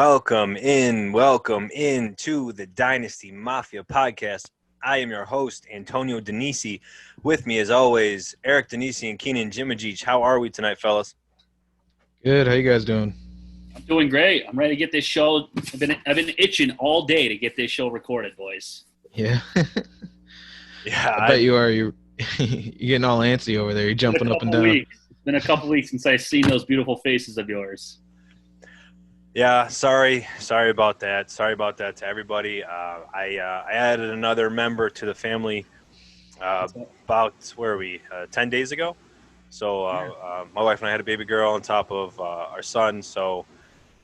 welcome in to the Dynasty Mafia podcast. I am your host, Antonio Denisi. With me, as always, Eric Denisi and Keenan Jimajich. How are we tonight, fellas? Good. How you guys doing? I'm doing great. I'm ready to get this show. I've been itching all day to get this show recorded, boys. Yeah. Yeah, I bet you are. You're getting all antsy over there. You're jumping up and down. It's been a couple weeks since I've seen those beautiful faces of yours. Yeah, sorry about that. Sorry about that to everybody. I added another member to the family about 10 days ago. So my wife and I had a baby girl on top of our son, so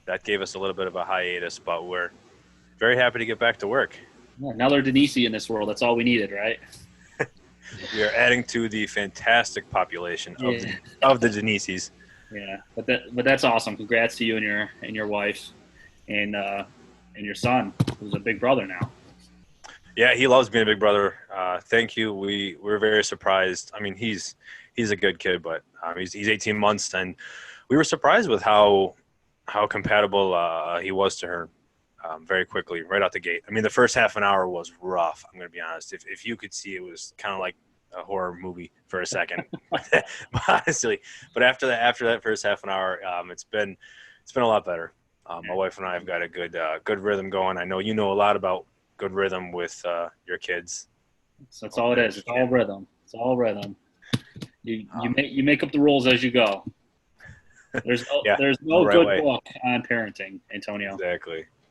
that gave us a little bit of a hiatus, but we're very happy to get back to work. Yeah, another Denisi in this world. That's all we needed, right? We are adding to the fantastic population of the Denisis. Yeah, but that's awesome. Congrats to you and your wife and your son, who's a big brother now. Yeah, he loves being a big brother. Thank you. We're very surprised. I mean, he's a good kid, but he's 18 months, and we were surprised with how compatible he was to her very quickly, right out the gate. I mean, the first half an hour was rough. I'm going to be honest. If you could see, it was kind of like a horror movie for a second, honestly. But after that first half an hour, it's been a lot better. My wife and I have got a good rhythm going. I know you know a lot about good rhythm with your kids. So that's all it is. It's all rhythm. It's all rhythm. You make up the rules as you go. There's no right good way. book on parenting, Antonio.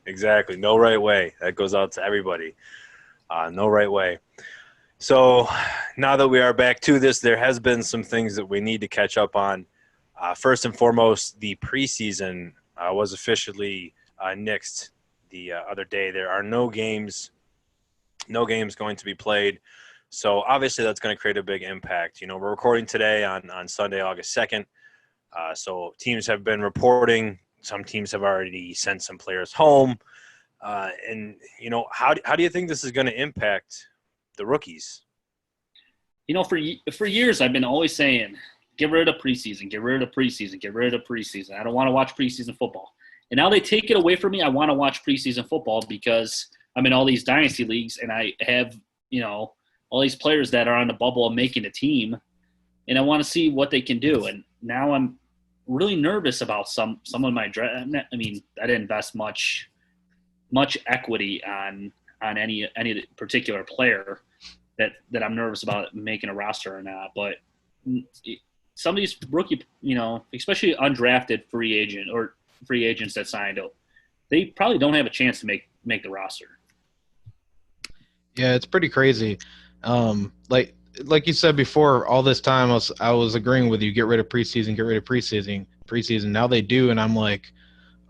Exactly. No right way. That goes out to everybody. No right way. So now that we are back to this, there has been some things that we need to catch up on. First and foremost, the preseason was officially nixed the other day. There are no games going to be played. So obviously that's going to create a big impact. You know, we're recording today on Sunday, August 2nd. So teams have been reporting. Some teams have already sent some players home. And, you know, how do you think this is going to impact the rookies? You know, for years I've been always saying, get rid of preseason, get rid of preseason, get rid of preseason. I don't want to watch preseason football. And now they take it away from me. I want to watch preseason football because I'm in all these dynasty leagues and I have, you know, all these players that are on the bubble of making a team, and I want to see what they can do. And now I'm really nervous about some of my draft. I mean, I didn't invest much equity on any particular player that I'm nervous about making a roster or not. But some of these rookie, you know, especially undrafted free agents that signed up, they probably don't have a chance to make the roster. Yeah, it's pretty crazy. Like you said before, all this time I was agreeing with you. Get rid of preseason. Now they do, and I'm like,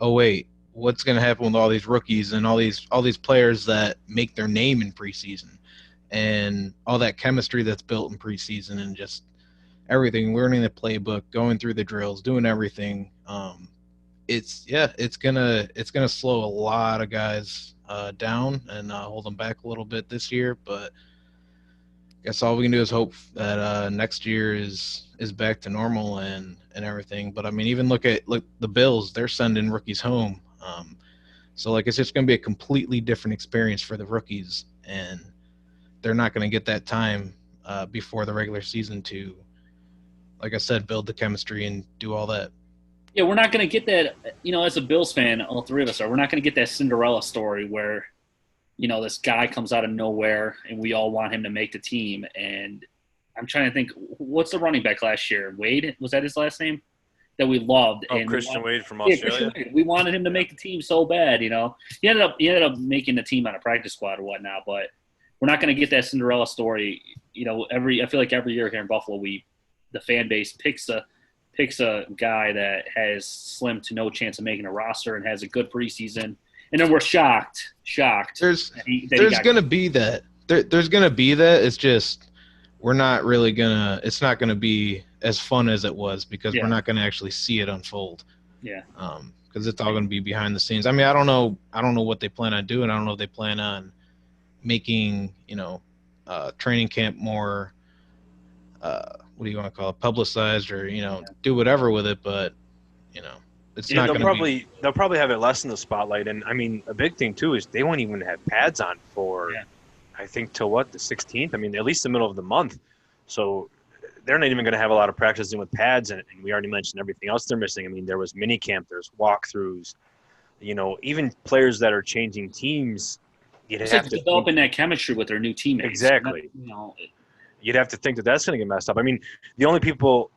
oh wait, what's going to happen with all these rookies and all these players that make their name in preseason, and all that chemistry that's built in preseason, and just everything, learning the playbook, going through the drills, doing everything. It's gonna slow a lot of guys down and hold them back a little bit this year, but I guess all we can do is hope that next year is back to normal and everything. But I mean, even look the Bills, they're sending rookies home. So like, it's just going to be a completely different experience for the rookies, and they're not going to get that time before the regular season to, like I said, build the chemistry and do all that. Yeah, we're not going to get that, you know, as a Bills fan, all three of us are, we're not going to get that Cinderella story where, you know, this guy comes out of nowhere and we all want him to make the team. And I'm trying to think, what's the running back last year? Wade? Was that his last name? That we loved. Oh, and Christian Wade from Australia? Yeah, we wanted him to make the team so bad, you know. He ended up making the team on a practice squad or whatnot, but we're not going to get that Cinderella story. You know, I feel like every year here in Buffalo, the fan base picks a guy that has slim to no chance of making a roster and has a good preseason. And then we're shocked. There's going to be that. There's going to be that. It's just we're not really going to – it's not going to be as fun as it was because we're not going to actually see it unfold. Yeah. Because it's all going to be behind the scenes. I mean, I don't know what they plan on doing. I don't know if they plan on making, you know, training camp more what do you want to call it, publicized, or, you know, do whatever with it. But, you know, it's Yeah, not going to be. they'll probably have it less in the spotlight, and I mean a big thing too is they won't even have pads on for, I think till what, the 16th. I mean at least the middle of the month, so they're not even going to have a lot of practicing with pads, and we already mentioned everything else they're missing. I mean there was mini camp, there's walkthroughs, even players that are changing teams. It's like developing that chemistry with their new teammates. Exactly. You'd have to think that that's going to get messed up. I mean, the only people,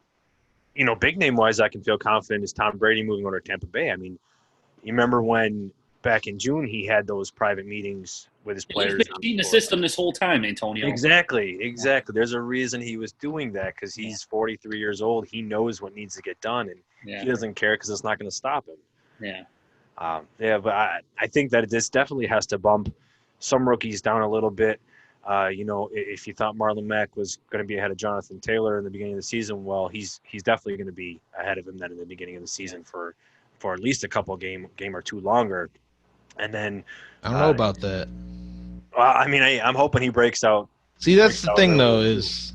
big name wise, I can feel confident is Tom Brady moving over to Tampa Bay. I mean, you remember when back in June he had those private meetings with his players. He's been cheating the system this whole time, Antonio. Exactly. There's a reason he was doing that, because he's 43 years old. He knows what needs to get done, and he doesn't care because it's not going to stop him. Yeah. But I think that this definitely has to bump some rookies down a little bit. If you thought Marlon Mack was going to be ahead of Jonathan Taylor in the beginning of the season, well, he's definitely going to be ahead of him then in the beginning of the season for at least a couple game or two longer. And then I don't know about that. Well, I mean, I'm hoping he breaks out. See, that's the thing, though, is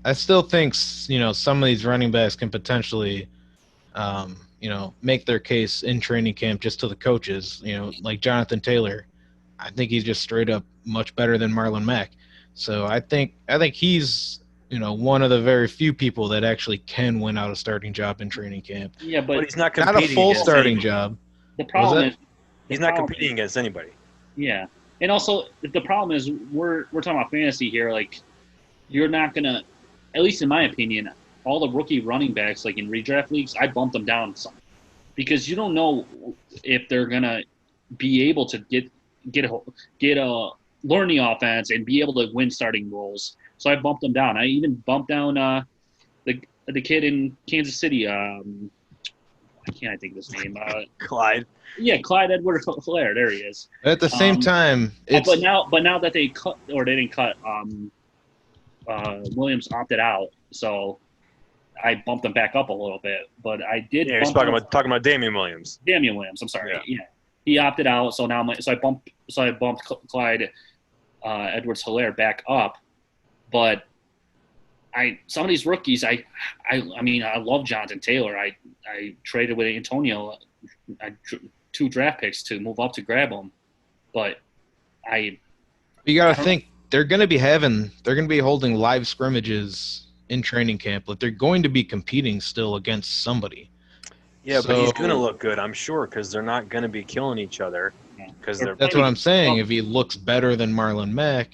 I still think, some of these running backs can potentially, make their case in training camp just to the coaches, like Jonathan Taylor. I think he's just straight up much better than Marlon Mack. So I think he's, one of the very few people that actually can win out a starting job in training camp. Yeah, but he's not competing. Not a full starting job. The problem is he's not competing against anybody. Yeah. And also the problem is we're talking about fantasy here. Like, you're not gonna, at least in my opinion, all the rookie running backs, like in redraft leagues, I bump them down some, because you don't know if they're gonna be able to learn the offense and be able to win starting roles. So I bumped them down. I even bumped down the kid in Kansas City. I can't think of his name. Clyde. Yeah, Clyde Edwards-Helaire. There he is. At the same time, but now that they cut, or they didn't cut, Williams opted out, so I bumped him back up a little bit. But I did. Yeah, he's talking about Damian Williams. Damian Williams. I'm sorry. Yeah. He opted out, so now I bumped Clyde Edwards-Helaire back up. But some of these rookies, I mean, I love Jonathan Taylor. I traded with Antonio, 2 draft picks to move up to grab him, but you got to think they're going to be holding live scrimmages in training camp. Like, they're going to be competing still against somebody. Yeah, but he's going to look good, I'm sure, because they're not going to be killing each other. That's what I'm saying. If he looks better than Marlon Mack,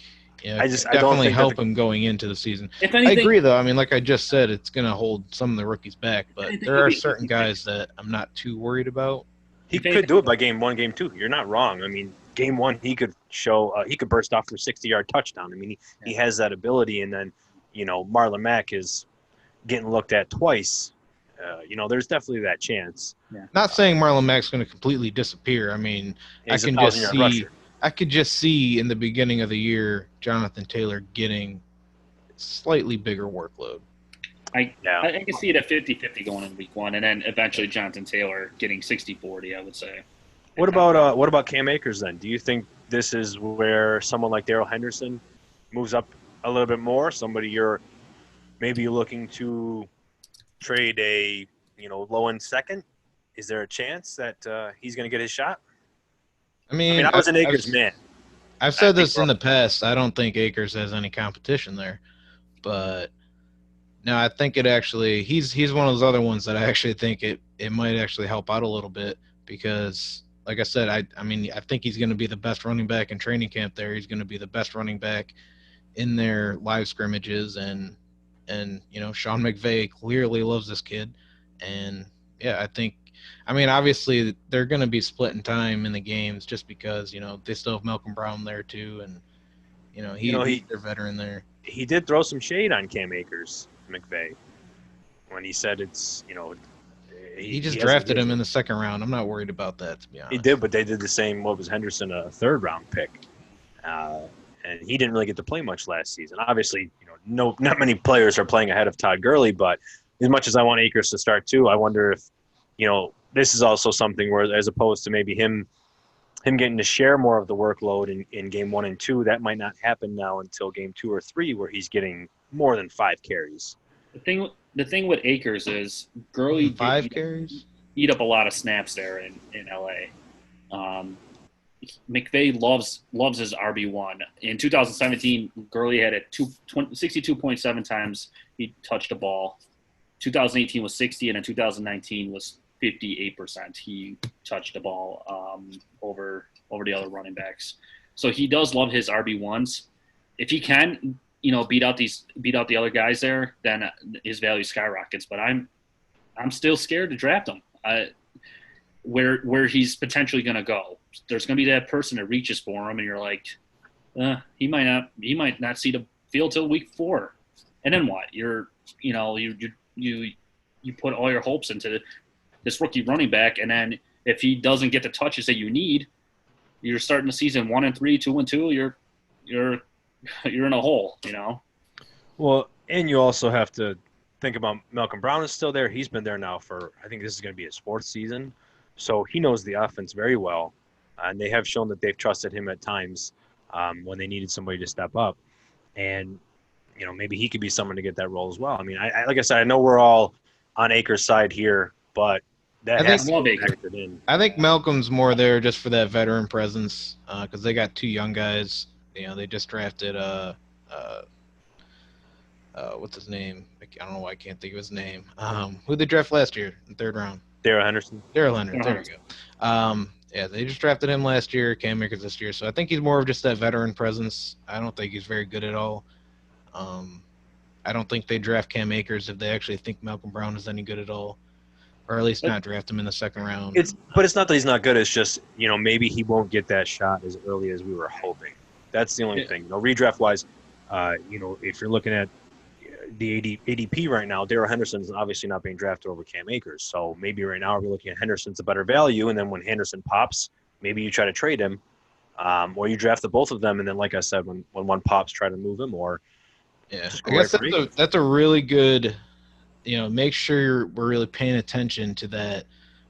I don't think help him going into the season. If anything, I agree, though. I mean, like I just said, it's going to hold some of the rookies back, but there are certain guys that I'm not too worried about. He could do it by game 1, game 2. You're not wrong. I mean, game 1, he could he could burst off for a 60-yard touchdown. I mean, he has that ability, and then, Marlon Mack is getting looked at twice. There's definitely that chance. Yeah. Not saying Marlon Mack's going to completely disappear. I mean, I could just see in the beginning of the year Jonathan Taylor getting slightly bigger workload. I can see it at 50-50 going in week 1, and then eventually Jonathan Taylor getting 60-40, I would say. What about Cam Akers then? Do you think this is where someone like Darrell Henderson moves up a little bit more? Somebody you're maybe looking to trade a low end second? Is there a chance that he's going to get his shot? I mean, I was an Akers man. I've said this in the past. I don't think Akers has any competition there, but no, I think it actually he's one of those other ones that I actually think it might actually help out a little bit, because, like I said, I mean I think he's going to be the best running back in training camp there. He's going to be the best running back in their live scrimmages, and Sean McVay clearly loves this kid, and I mean, obviously they're going to be splitting time in the games just because, they still have Malcolm Brown there too. And, he's their veteran there. He did throw some shade on Cam Akers, McVay, when he said it's, he just drafted him in the second round. I'm not worried about that, to be honest. He did, but they did the same. What was Henderson, a 3rd round pick? And he didn't really get to play much last season. Obviously, not many players are playing ahead of Todd Gurley, but as much as I want Akers to start too, I wonder if, this is also something where, as opposed to maybe him getting to share more of the workload in game 1 and 2, that might not happen now until game 2 or 3, where he's getting more than 5 carries. The thing with Akers is Gurley 5 carries. eat up a lot of snaps there in LA. McVay loves his RB1. In 2017, Gurley had it 62.7 times he touched a ball. 2018 was 60, and in 2019 was 58% he touched the ball over the other running backs. So he does love his RB1s. If he can, beat out the other guys there, then his value skyrockets. But I'm still scared to draft him. Where he's potentially going to go. There's going to be that person that reaches for him, and you're like, he might not see the field till week 4, and then what? You put all your hopes into this rookie running back, and then if he doesn't get the touches that you need, you're starting the season 1-3, 2-2. You're in a hole, Well, and you also have to think about Malcolm Brown is still there. He's been there now for, I think this is going to be his 4th season. So he knows the offense very well, and they have shown that they've trusted him at times when they needed somebody to step up. And, maybe he could be someone to get that role as well. I mean, I like I said, I know we're all on Akers' side here, but that has to be factored in. I think Malcolm's more there just for that veteran presence because they got 2 young guys. They just drafted what's his name? I don't know why I can't think of his name. Who'd they draft last year in the 3rd round? Darrell Henderson. There we go. Yeah, they just drafted him last year, Cam Akers this year. So I think he's more of just that veteran presence. I don't think he's very good at all. I don't think they draft Cam Akers if they actually think Malcolm Brown is any good at all, or at least not draft him in the 2nd round. But it's not that he's not good. It's just, maybe he won't get that shot as early as we were hoping. That's the only thing. Redraft-wise, if you're looking at the ADP right now, Darrell Henderson's obviously not being drafted over Cam Akers. So maybe right now we're looking at Henderson's a better value, and then when Henderson pops, maybe you try to trade him, or you draft the both of them, and then, like I said, when one pops, try to move him, or I guess that's a really good, make sure we're really paying attention to that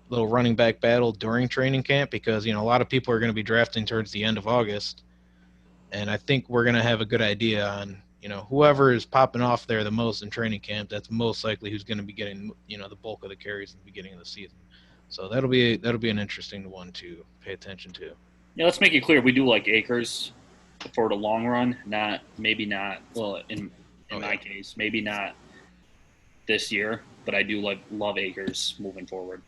little running back battle during training camp because, a lot of people are going to be drafting towards the end of August, and I think we're going to have a good idea on whoever is popping off there the most in training camp, that's most likely who's going to be getting, the bulk of the carries in the beginning of the season. So that'll be an interesting one to pay attention to. Yeah, let's make it clear. We do like Akers for the long run, well, in my case, maybe not this year, but I do love Akers moving forward.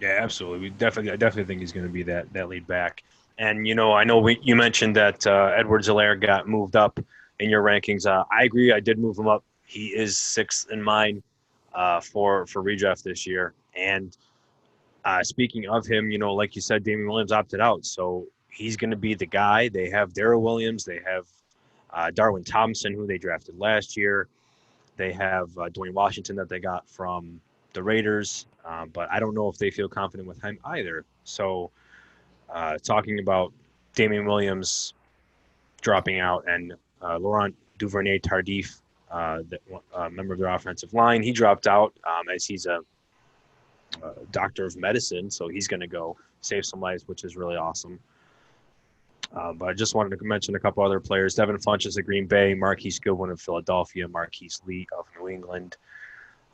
Yeah, absolutely. I definitely think he's going to be that lead back. And, I know you mentioned that Edwards-Helaire got moved up in your rankings. I agree. I did move him up. He is 6th in mine for redraft this year. And speaking of him, like you said, Damian Williams opted out. So he's going to be the guy. They have Darrell Williams. They have Darwin Thompson, who they drafted last year. They have Dwayne Washington that they got from the Raiders. But I don't know if they feel confident with him either. So talking about Damian Williams dropping out and Laurent Duvernay-Tardif, member of their offensive line, he dropped out as he's a doctor of medicine, so he's going to go save some lives, which is really awesome. But I just wanted to mention a couple other players. Devin Funchess of Green Bay, Marquise Goodwin of Philadelphia, Marquise Lee of New England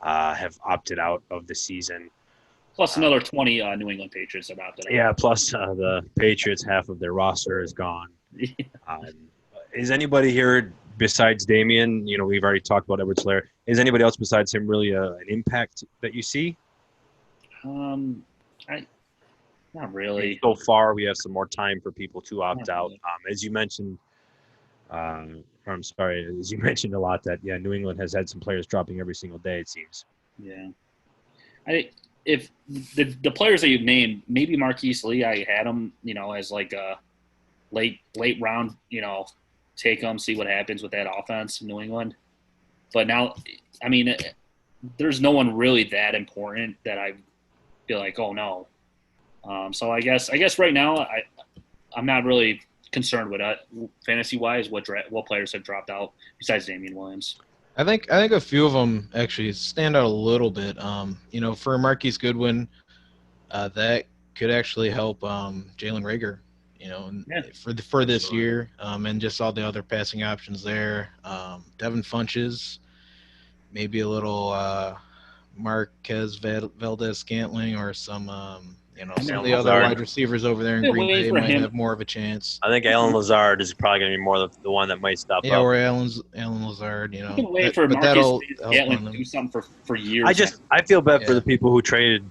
have opted out of the season. Plus another 20 New England Patriots have opted out. Yeah, plus the Patriots, half of their roster is gone. Is anybody here besides Damian? We've already talked about Edwards-Helaire. Is anybody else besides him really an impact that you see? Not really. So far, we have some more time for people to opt out. As you mentioned, as you mentioned a lot that, New England has had some players dropping every single day, it seems. Yeah. If the players that you've named, maybe Marquise Lee, I had him, as like a late round, take them, see what happens with that offense in New England. But now, there's no one really that important that I feel like, oh no. So I guess right now I'm not really concerned with it fantasy wise. What players have dropped out besides Damian Williams? I think a few of them actually stand out a little bit. For Marquise Goodwin, that could actually help Jalen Reagor. For this year, and just all the other passing options there. Devin Funchess, maybe a little Marquez Valdez-Scantling or some some of the Lazard. other wide receivers over there in Been Green waiting Bay for might him. have more of a chance. I think Alan Lazard is probably going to be more the one that might step Yeah, up. or Alan Lazard, I've been waiting for but Marcus that'll help Gatlin on to them. do something for years. I feel bad for Yeah. the people who traded,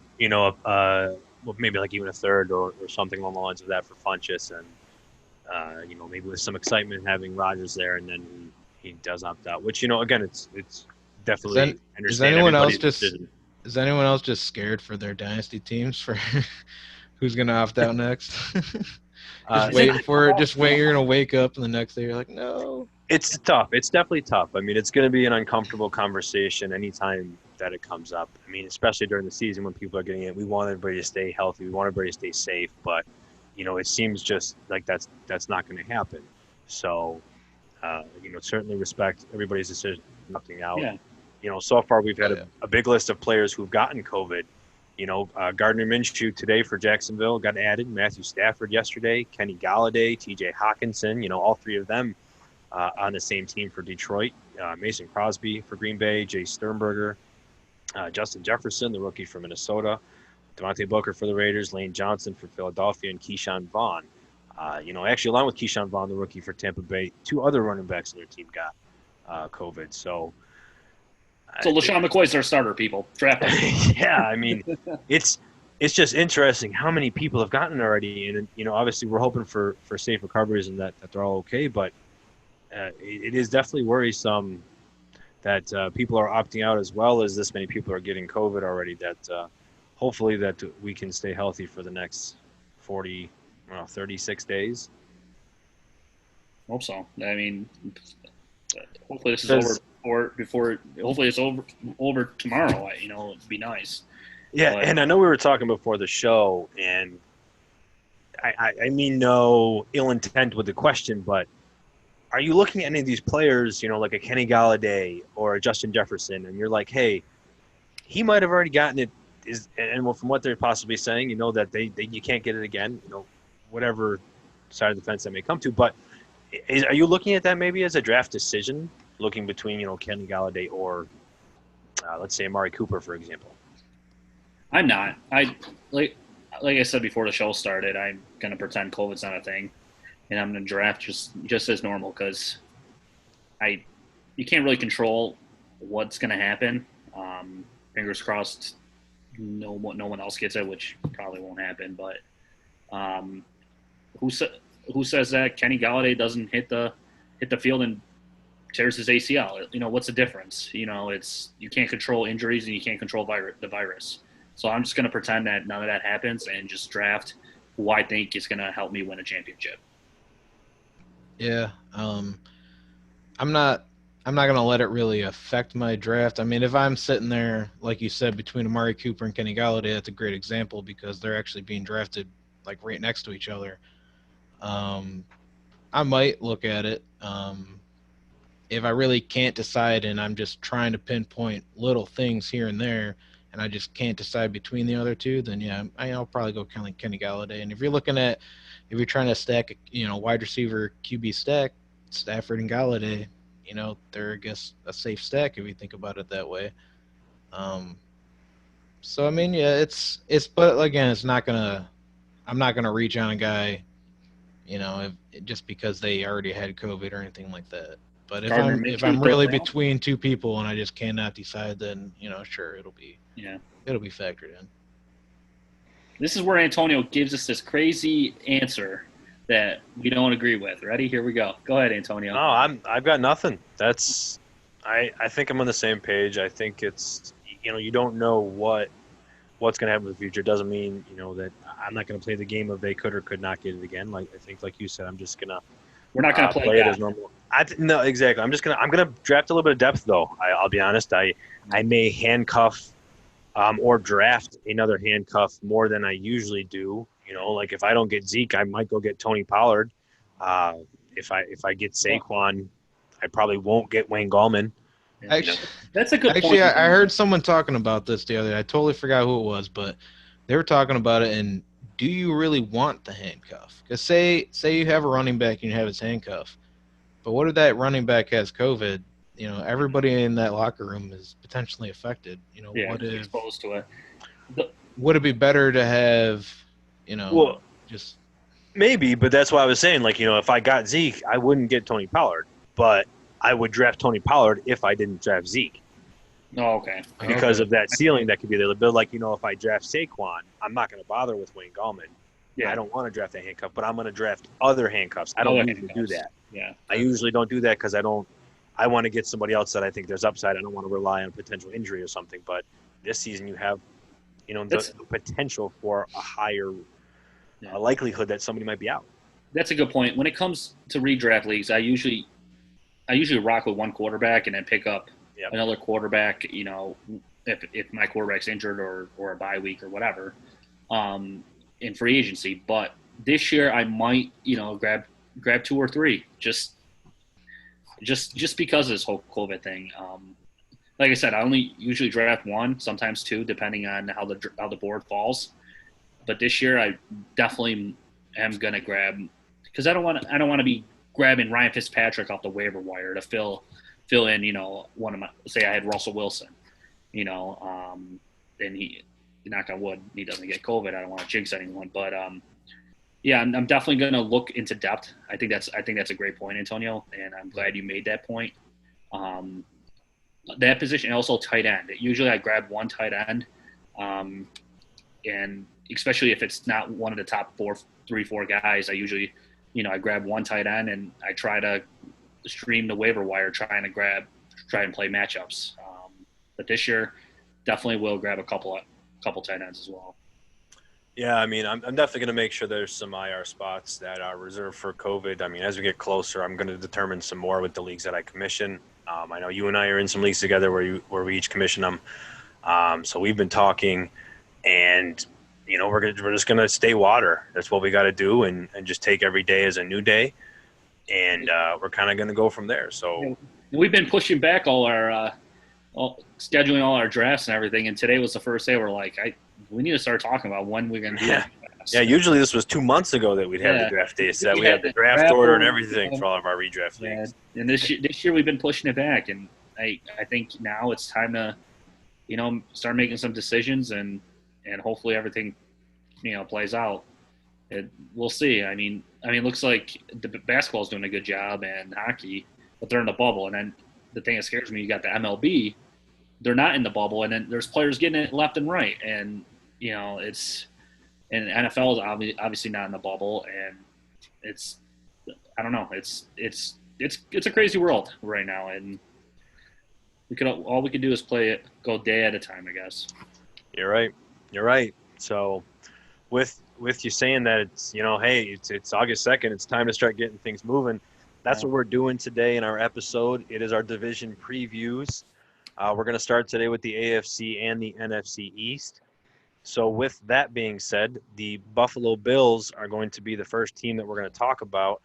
well, maybe like even a third or something along the lines of that for Funchess, and maybe with some excitement having Rodgers there, and then he does opt out. Which again, it's definitely understand everybody's decision. Is anyone else just scared for their dynasty teams for who's gonna opt out next? Just wait. You're gonna wake up and the next day you're like, no. It's tough. It's definitely tough. I mean, it's going to be an uncomfortable conversation anytime that it comes up. I mean, especially during the season when people are getting it. We want everybody to stay healthy. We want everybody to stay safe. But, it seems just like that's not going to happen. So, certainly respect everybody's decision opting out. Yeah. So far we've had a big list of players who've gotten COVID. Gardner Minshew today for Jacksonville got added. Matthew Stafford yesterday. Kenny Galladay, T.J. Hawkinson. All three of them on the same team for Detroit. Mason Crosby for Green Bay, Jay Sternberger, Justin Jefferson, the rookie from Minnesota, Devontae Booker for the Raiders, Lane Johnson for Philadelphia, and Keyshawn Vaughn. Actually, along with Keyshawn Vaughn, the rookie for Tampa Bay, two other running backs on their team got COVID. So LaShawn McCoy's our starter, people. Draft him. Yeah, I mean, it's just interesting how many people have gotten already. And, obviously we're hoping for safe recoveries and that they're all okay, but it is definitely worrisome that people are opting out as well as this many people are getting COVID already, that hopefully that we can stay healthy for the next 36 days. Hope so. I mean, hopefully this is over hopefully it's over tomorrow. It'd be nice. Yeah, but, and I know we were talking before the show, and I mean no ill intent with the question, but are you looking at any of these players, like a Kenny Galladay or a Justin Jefferson, and you're like, hey, he might have already gotten it, and from what they're possibly saying, that they you can't get it again, whatever side of the fence that may come to. But are you looking at that maybe as a draft decision, looking between, Kenny Galladay or, let's say, Amari Cooper, for example? I'm not. Like I said before the show started, I'm going to pretend COVID's not a thing. And I'm going to draft just as normal because you can't really control what's going to happen. Fingers crossed, no one else gets it, which probably won't happen. But who says that Kenny Galladay doesn't hit the field and tears his ACL? What's the difference? You can't control injuries and you can't control the virus. So I'm just going to pretend that none of that happens and just draft who I think is going to help me win a championship. Yeah, I'm not gonna let it really affect my draft. I mean, if I'm sitting there, like you said, between Amari Cooper and Kenny Galladay, that's a great example because they're actually being drafted like right next to each other. I might look at it. If I really can't decide and I'm just trying to pinpoint little things here and there, and I just can't decide between the other two, then yeah, I'll probably go kind of Kenny Galladay. And if you're trying to stack, wide receiver QB stack, Stafford and Galladay, they're, I guess, a safe stack if you think about it that way. So I mean, yeah, but again, I'm not gonna reach on a guy, just because they already had COVID or anything like that. But if I'm really between two people and I just cannot decide, then sure, it'll be factored in. This is where Antonio gives us this crazy answer that we don't agree with. Ready? Here we go. Go ahead, Antonio. No, I've got nothing. I think I'm on the same page. I think it's you don't know what's going to happen in the future. It doesn't mean that I'm not going to play the game of they could or could not get it again. Like I think, like you said, I'm just gonna. We're not going to play it as normal. No, exactly. I'm gonna draft a little bit of depth though. I'll be honest. I may handcuff. Or draft another handcuff more than I usually do. Like if I don't get Zeke, I might go get Tony Pollard. If I get Saquon, I probably won't get Wayne Gallman. Actually, that's a good point. Actually, I heard someone talking about this the other day. I totally forgot who it was, but they were talking about it. And do you really want the handcuff? Because say you have a running back and you have his handcuff, but what if that running back has COVID? everybody in that locker room is potentially affected. What if exposed to it? Would it be better to have, Well, just maybe, but that's why I was saying, like, if I got Zeke, I wouldn't get Tony Pollard, but I would draft Tony Pollard if I didn't draft Zeke. Oh, okay. Because of that ceiling that could be there. But, like, if I draft Saquon, I'm not going to bother with Wayne Gallman. Yeah. I don't want to draft a handcuff, but I'm going to draft other handcuffs. I don't usually do that. Yeah. I usually don't do that because I want to get somebody else that I think there's upside. I don't want to rely on potential injury or something. But this season you have, the potential for a higher likelihood that somebody might be out. That's a good point. When it comes to redraft leagues, I usually rock with one quarterback and then pick up another quarterback, if my quarterback's injured or a bye week or whatever, in free agency. But this year I might, grab 2 or 3 just because of this whole COVID thing. Like I said, I only usually draft 1, sometimes 2, depending on how the board falls. But this year I definitely am gonna grab, because I don't want to be grabbing Ryan Fitzpatrick off the waiver wire to fill in, one of my, say I had Russell Wilson, and he, knock on wood, he doesn't get COVID. I don't want to jinx anyone, but yeah, I'm definitely going to look into depth. I think that's a great point, Antonio, and I'm glad you made that point. That position, and also tight end. Usually I grab 1 tight end, and especially if it's not one of the top 4 guys, I usually, I grab 1 tight end and I try to stream the waiver wire, try and play matchups. But this year, definitely will grab a couple tight ends as well. Yeah, I mean, I'm definitely going to make sure there's some IR spots that are reserved for COVID. I mean, as we get closer, I'm going to determine some more with the leagues that I commission. I know you and I are in some leagues together where we each commission them. So we've been talking, and we're just going to stay water. That's what we got to do, and just take every day as a new day, and we're kind of going to go from there. So we've been pushing back scheduling all our drafts and everything, and today was the first day we're like, we need to start talking about when we're going to do it. Yeah, usually this was 2 months ago that we'd have the draft day set. We had the draft order and everything for all of our redraft leagues. And this year we've been pushing it back, and I think now it's time to, start making some decisions, and hopefully everything, plays out. We'll see. I mean, it looks like the basketball's doing a good job and hockey, but they're in the bubble. And then the thing that scares me, you got the MLB, they're not in the bubble, and then there's players getting it left and right, and and NFL is obviously not in the bubble, and I don't know, it's a crazy world right now, and all we could do is play it, go day at a time, I guess. You're right. So with you saying that, it's hey, it's August 2nd, it's time to start getting things moving. That's what we're doing today in our episode. It is our division previews. We're going to start today with the AFC and the NFC East. So with that being said, the Buffalo Bills are going to be the first team that we're going to talk about.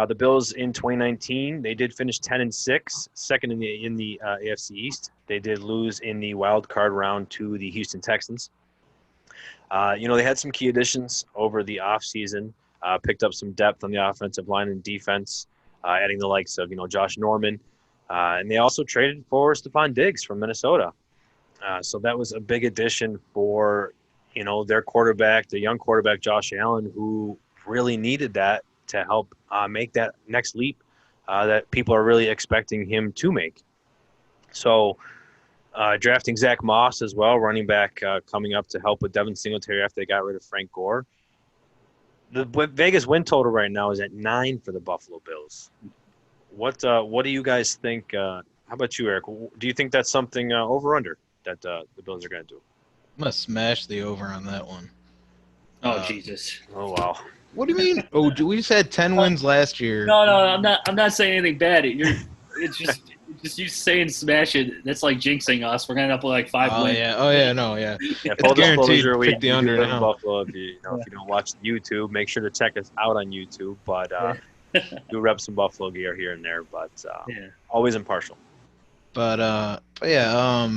The Bills in 2019, they did finish 10-6, second in the AFC East. They did lose in the wild card round to the Houston Texans. They had some key additions over the offseason, picked up some depth on the offensive line and defense, adding the likes of, Josh Norman. And they also traded for Stephon Diggs from Minnesota. So that was a big addition for, their quarterback, the young quarterback, Josh Allen, who really needed that to help make that next leap that people are really expecting him to make. So drafting Zach Moss as well, running back, coming up to help with Devin Singletary after they got rid of Frank Gore. The Vegas win total right now is at 9 for the Buffalo Bills. What do you guys think? How about you, Eric? Do you think that's something over under that the Bills are going to do? I'm going to smash the over on that one. Oh, Jesus. Oh, wow. What do you mean? Oh, we just had 10 wins last year. No, I'm not saying anything bad. It's just you saying smash it. That's like jinxing us. We're going to end up with like 5 wins. Yeah. Oh, yeah. No, yeah. Full disclosure, pick the under in Buffalo. If you don't watch YouTube, make sure to check us out on YouTube. But do rep some Buffalo gear here and there, but always impartial. But yeah,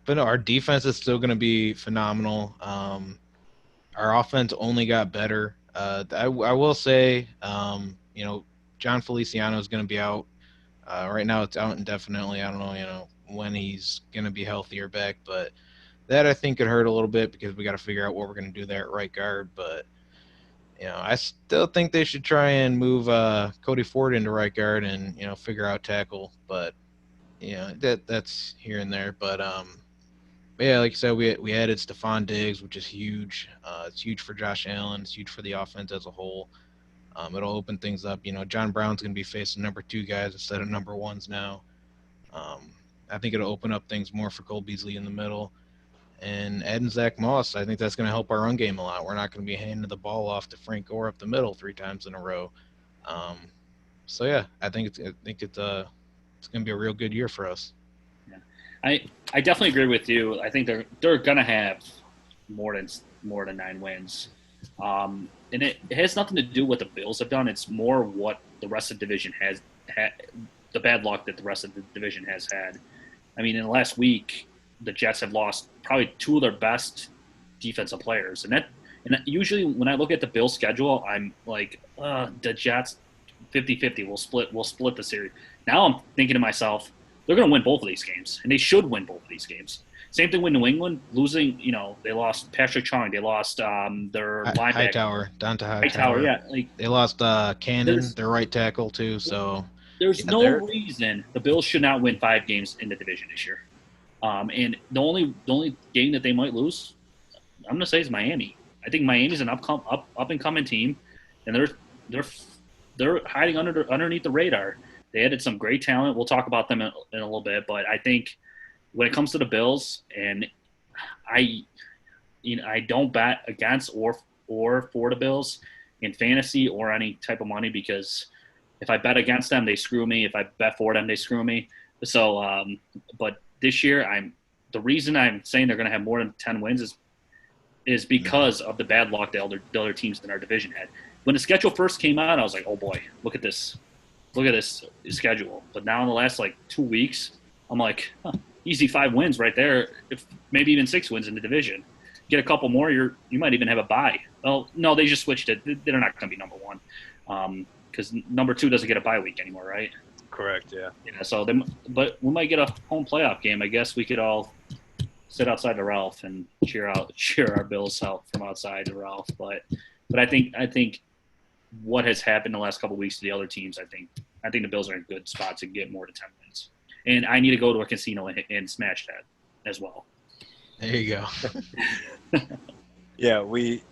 but no, our defense is still going to be phenomenal. Our offense only got better. I will say, John Feliciano is going to be out Right now it's out indefinitely. I don't know, when he's going to be healthy or back, but that I think could hurt a little bit because we got to figure out what we're going to do there at right guard. But I still think they should try and move Cody Ford into right guard and figure out tackle. But that's here and there. But yeah, like you said, we added Stephon Diggs, which is huge. It's huge for Josh Allen. It's huge for the offense as a whole. It'll open things up. John Brown's going to be facing number 2 guys instead of number 1s now. I think it'll open up things more for Cole Beasley in the middle. And adding Zach Moss, I think that's going to help our run game a lot. We're not going to be handing the ball off to Frank Gore up the middle 3 times in a row. So yeah, I think it's going to be a real good year for us. Yeah, I definitely agree with you. I think they're going to have more than 9 wins. And it has nothing to do with what the Bills have done. It's more what the rest of the division has had, the bad luck that the rest of the division has had. I mean, in the last week, the Jets have lost probably 2 of their best defensive players. And usually when I look at the Bills schedule, I'm like, the Jets 50-50, we'll split the series. Now I'm thinking to myself, they're going to win both of these games, and they should win both of these games. Same thing with New England, losing, they lost Patrick Chung. They lost their linebacker. Hightower, Dante Hightower. Hightower, yeah. They lost Cannon, their right tackle, too. So there's no reason the Bills should not win 5 games in the division this year. And the only game that they might lose, I'm going to say, is Miami. I think Miami's an up and coming team, and they're hiding underneath the radar. They added some great talent. We'll talk about them in a little bit, but I think when it comes to the Bills, and I don't bet against or for the Bills in fantasy or any type of money, because if I bet against them, they screw me. If I bet for them, they screw me. So, but this year, the reason I'm saying they're going to have more than 10 wins is because of the bad luck the other teams in our division had. When the schedule first came out, I was like, oh boy, look at this schedule. But now in the last 2 weeks, I'm like, easy 5 wins right there. If maybe even 6 wins in the division. Get a couple more, you might even have a bye. Well, no, they just switched it. They're not going to be number 1 because number 2 doesn't get a bye week anymore, right? Correct. Yeah. Yeah. So but we might get a home playoff game. I guess we could all sit outside the Ralph and cheer our Bills out from outside the Ralph. But I think what has happened the last couple of weeks to the other teams, I think the Bills are in a good spot to get more than 10 wins. And I need to go to a casino and smash that as well. There you go. Yeah, we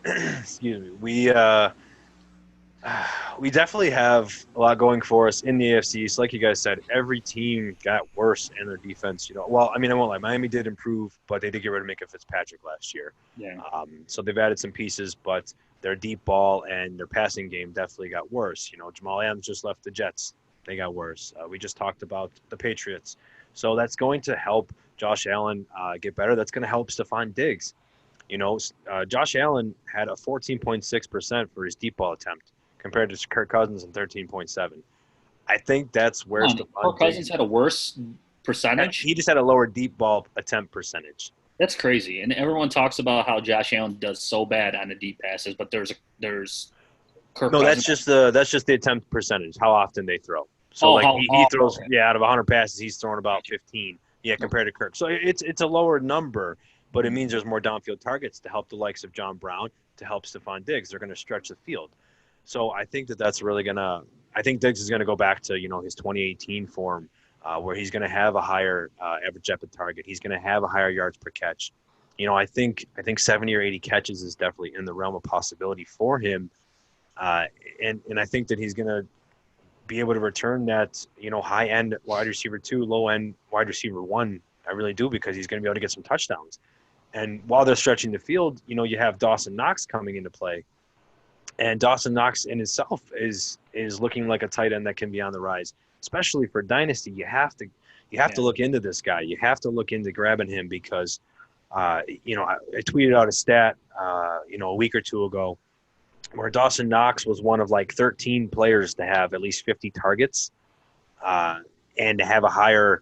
definitely have a lot going for us in the AFC East. Like you guys said, every team got worse in their defense. Well, I mean, I won't lie. Miami did improve, but they did get rid of Minka Fitzpatrick last year. Yeah. So they've added some pieces, but their deep ball and their passing game definitely got worse. Jamal Adams just left the Jets. They got worse. We just talked about the Patriots. So that's going to help Josh Allen get better. That's going to help Stephon Diggs. Josh Allen had a 14.6% for his deep ball attempt compared to Kirk Cousins and 13.7. I think that's where Kirk Cousins had a worse percentage? He just had a lower deep ball attempt percentage. That's crazy. And everyone talks about how Josh Allen does so bad on the deep passes, but there's Kirk Cousins. That's just the attempt percentage, how often they throw. So he throws out of 100 passes, he's throwing about 15. Yeah, compared to Kirk. So it's a lower number, but it means there's more downfield targets to help the likes of John Brown, to help Stephon Diggs. They're going to stretch the field. So I think that's really going to – I think Diggs is going to go back to, his 2018 form where he's going to have a higher average depth target. He's going to have a higher yards per catch. I think 70 or 80 catches is definitely in the realm of possibility for him. And I think that he's going to be able to return that, high-end wide receiver 2, low-end wide receiver 1. I really do, because he's going to be able to get some touchdowns. And while they're stretching the field, you have Dawson Knox coming into play. And Dawson Knox in itself is looking like a tight end that can be on the rise, especially for Dynasty. You have to look into this guy. You have to look into grabbing him because, I tweeted out a stat, a week or two ago where Dawson Knox was one of 13 players to have at least 50 targets and to have a higher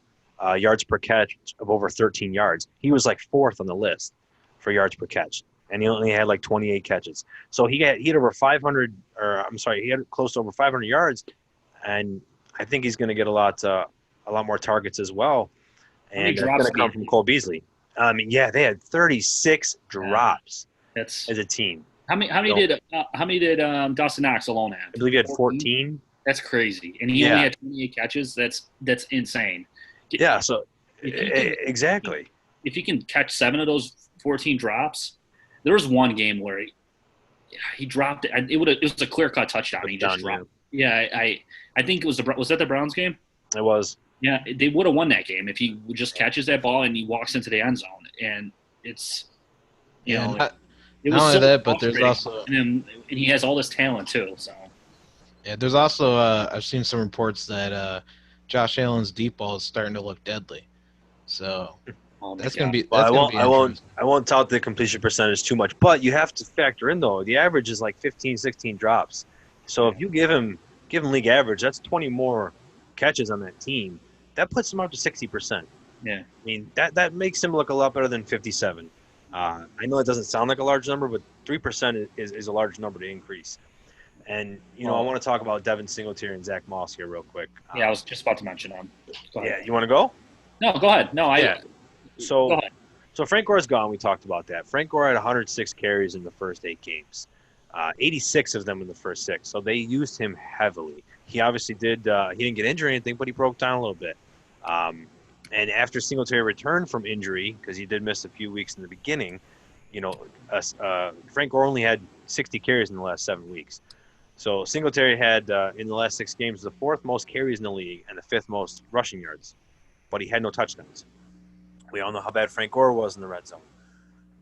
yards per catch of over 13 yards. He was 4th on the list for yards per catch. And he only had 28 catches. So he had over 500, he had close to over 500 yards. And I think he's going to get a lot more targets as well, and that's going to come from Cole Beasley. I mean, yeah, they had 36 drops as a team. How many did Dawson Knox alone have? I believe he had 14. That's crazy, and he only had 28 catches. That's insane. Yeah, so exactly. If he can catch 7 of those 14 drops, there was one game where he dropped it. It was a clear-cut touchdown. He just dropped. Yeah, I think it was that the Browns game? It was. Yeah, they would have won that game if he just catches that ball and he walks into the end zone. And it's, it was not only that, but there's also and he has all this talent too. So yeah, there's also I've seen some reports that Josh Allen's deep ball is starting to look deadly. So that's gonna be. Well, I won't tout the completion percentage too much, but you have to factor in though the average is like 15, 16 drops. So if you give him league average, that's 20 more catches on that team. That puts him up to 60%. Yeah. I mean, that makes him look a lot better than 57. I know it doesn't sound like a large number, but 3% is a large number to increase. And, I want to talk about Devin Singletary and Zach Moss here real quick. I was just about to mention them. Yeah, you want to go? No, go ahead. No, So, go ahead. So Frank Gore's gone. We talked about that. Frank Gore had 106 carries in the first 8 games. 86 of them in the first 6. So they used him heavily. He obviously did. He didn't get injured or anything, but he broke down a little bit. And after Singletary returned from injury, because he did miss a few weeks in the beginning, Frank Gore only had 60 carries in the last 7 weeks. So Singletary had, in the last 6 games, the 4th most carries in the league and the 5th most rushing yards. But he had no touchdowns. We all know how bad Frank Gore was in the red zone.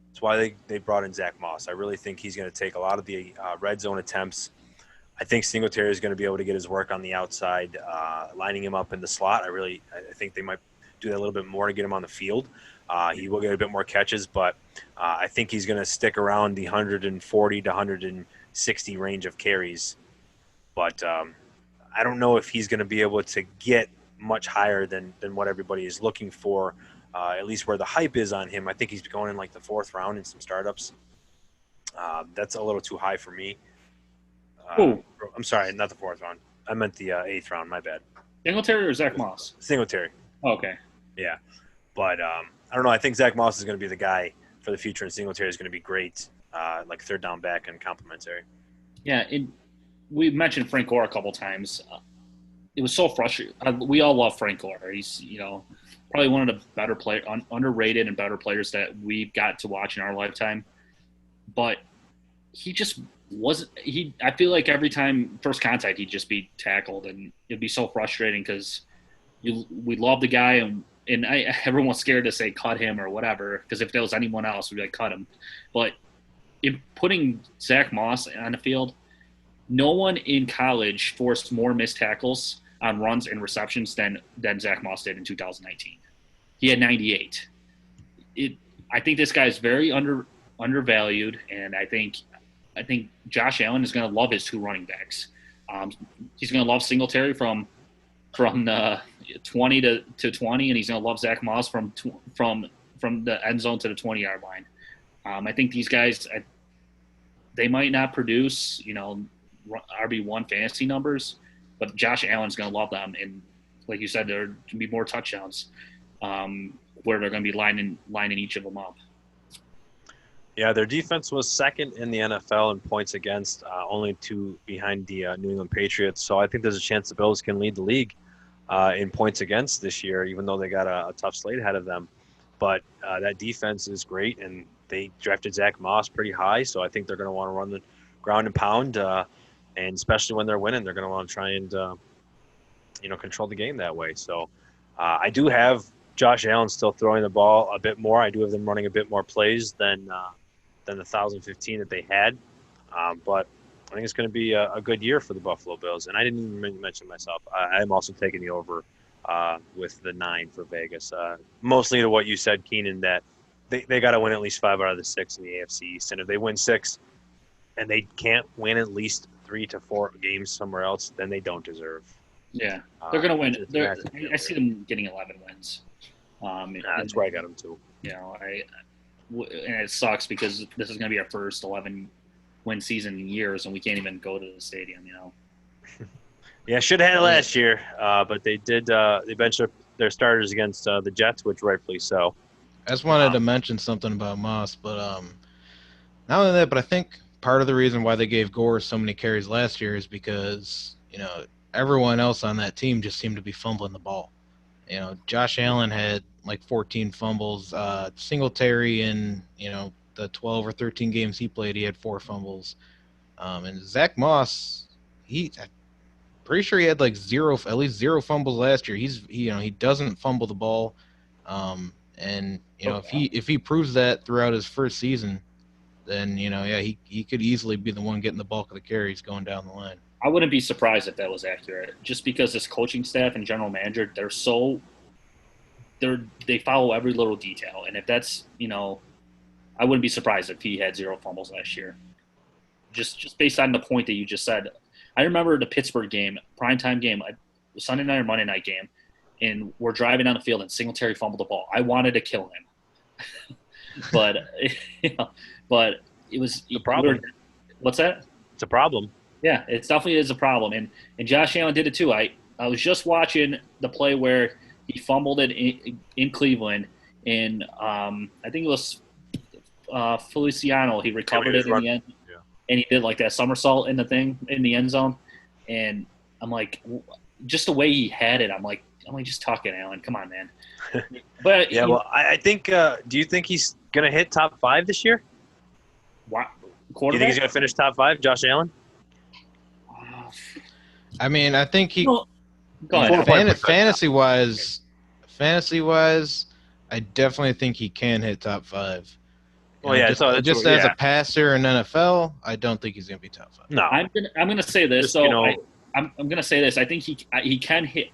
That's why they brought in Zach Moss. I really think he's going to take a lot of the red zone attempts. I think Singletary is going to be able to get his work on the outside, lining him up in the slot. I think they might do that a little bit more to get him on the field. He will get a bit more catches, but I think he's going to stick around the 140 to 160 range of carries. But I don't know if he's going to be able to get much higher than what everybody is looking for, at least where the hype is on him. I think he's going in like the 4th round in some startups. That's a little too high for me. I'm sorry, not the 4th round. I meant the 8th round. My bad. Singletary or Zach Moss? Singletary. Oh, okay. Yeah. But I don't know. I think Zach Moss is going to be the guy for the future, and Singletary is going to be great, like 3rd down back and complementary. Yeah, we mentioned Frank Gore a couple times. It was so frustrating. We all love Frank Gore. He's, probably one of the better underrated and better players that we've got to watch in our lifetime. But he just wasn't. I feel like every time first contact, he'd just be tackled, and it'd be so frustrating because we love the guy, and everyone's scared to say cut him or whatever, because if there was anyone else, we'd be like cut him. But in putting Zach Moss on the field, no one in college forced more missed tackles on runs and receptions than Zach Moss did in 2019. He had 98. I think this guy is very undervalued, and I think Josh Allen is going to love his 2 running backs. He's going to love Singletary from the 20 to 20, and he's going to love Zach Moss from the end zone to the 20-yard line. I think these guys, they might not produce, RB1 fantasy numbers, but Josh Allen's going to love them. And like you said, there are going to be more touchdowns where they're going to be lining each of them up. Yeah, their defense was 2nd in the NFL in points against, only 2 behind the New England Patriots. So I think there's a chance the Bills can lead the league in points against this year, even though they got a tough slate ahead of them. But that defense is great, and they drafted Zach Moss pretty high, so I think they're going to want to run the ground and pound, and especially when they're winning, they're going to want to try and control the game that way. So I do have Josh Allen still throwing the ball a bit more. I do have them running a bit more plays than the 1,015 that they had, but I think it's going to be a good year for the Buffalo Bills. And I didn't even mention myself. I'm also taking the over with the 9 for Vegas, mostly to what you said, Keenan, that they got to win at least 5 out of the 6 in the AFC East. And if they win 6 and they can't win at least 3 to 4 games somewhere else, then they don't deserve. Yeah, they're going to win. I see them getting 11 wins. That's where I got them too. And it sucks because this is going to be our first 11-win season in years, and we can't even go to the stadium. Yeah, should have had it last year, but they did. They benched their starters against the Jets, which rightfully so. I just wanted to mention something about Moss, but not only that, but I think part of the reason why they gave Gore so many carries last year is because everyone else on that team just seemed to be fumbling the ball. Josh Allen had like 14 fumbles. Singletary in the 12 or 13 games he played, he had 4 fumbles. And Zach Moss, I'm pretty sure he had like at least 0 fumbles last year. He doesn't fumble the ball. And if he proves that throughout his first season, then he could easily be the one getting the bulk of the carries going down the line. I wouldn't be surprised if that was accurate, just because this coaching staff and general manager, they follow every little detail, and if that's I wouldn't be surprised if he had 0 fumbles last year. Just based on the point that you just said. I remember the Pittsburgh game, primetime game, Sunday night or Monday night game, and we're driving down the field and Singletary fumbled the ball. I wanted to kill him, but but it was a problem. What's that? It's a problem. Yeah, it definitely is a problem, and Josh Allen did it too. I was just watching the play where he fumbled it in Cleveland, and I think it was Feliciano. He recovered it in the end, and he did like that somersault in the end zone, and I'm like, just the way he had it, I'm like, just talking, Allen. Come on, man. But yeah, well, I think. Do you think he's gonna hit top 5 this year? What? Do you think he's gonna finish top 5, Josh Allen? I mean, I think he. Go ahead. Fantasy wise, I definitely think he can hit top 5. Well, yeah. Just as a passer in NFL, I don't think he's gonna be top 5. No, I'm gonna say this. I'm gonna say this. I think he can hit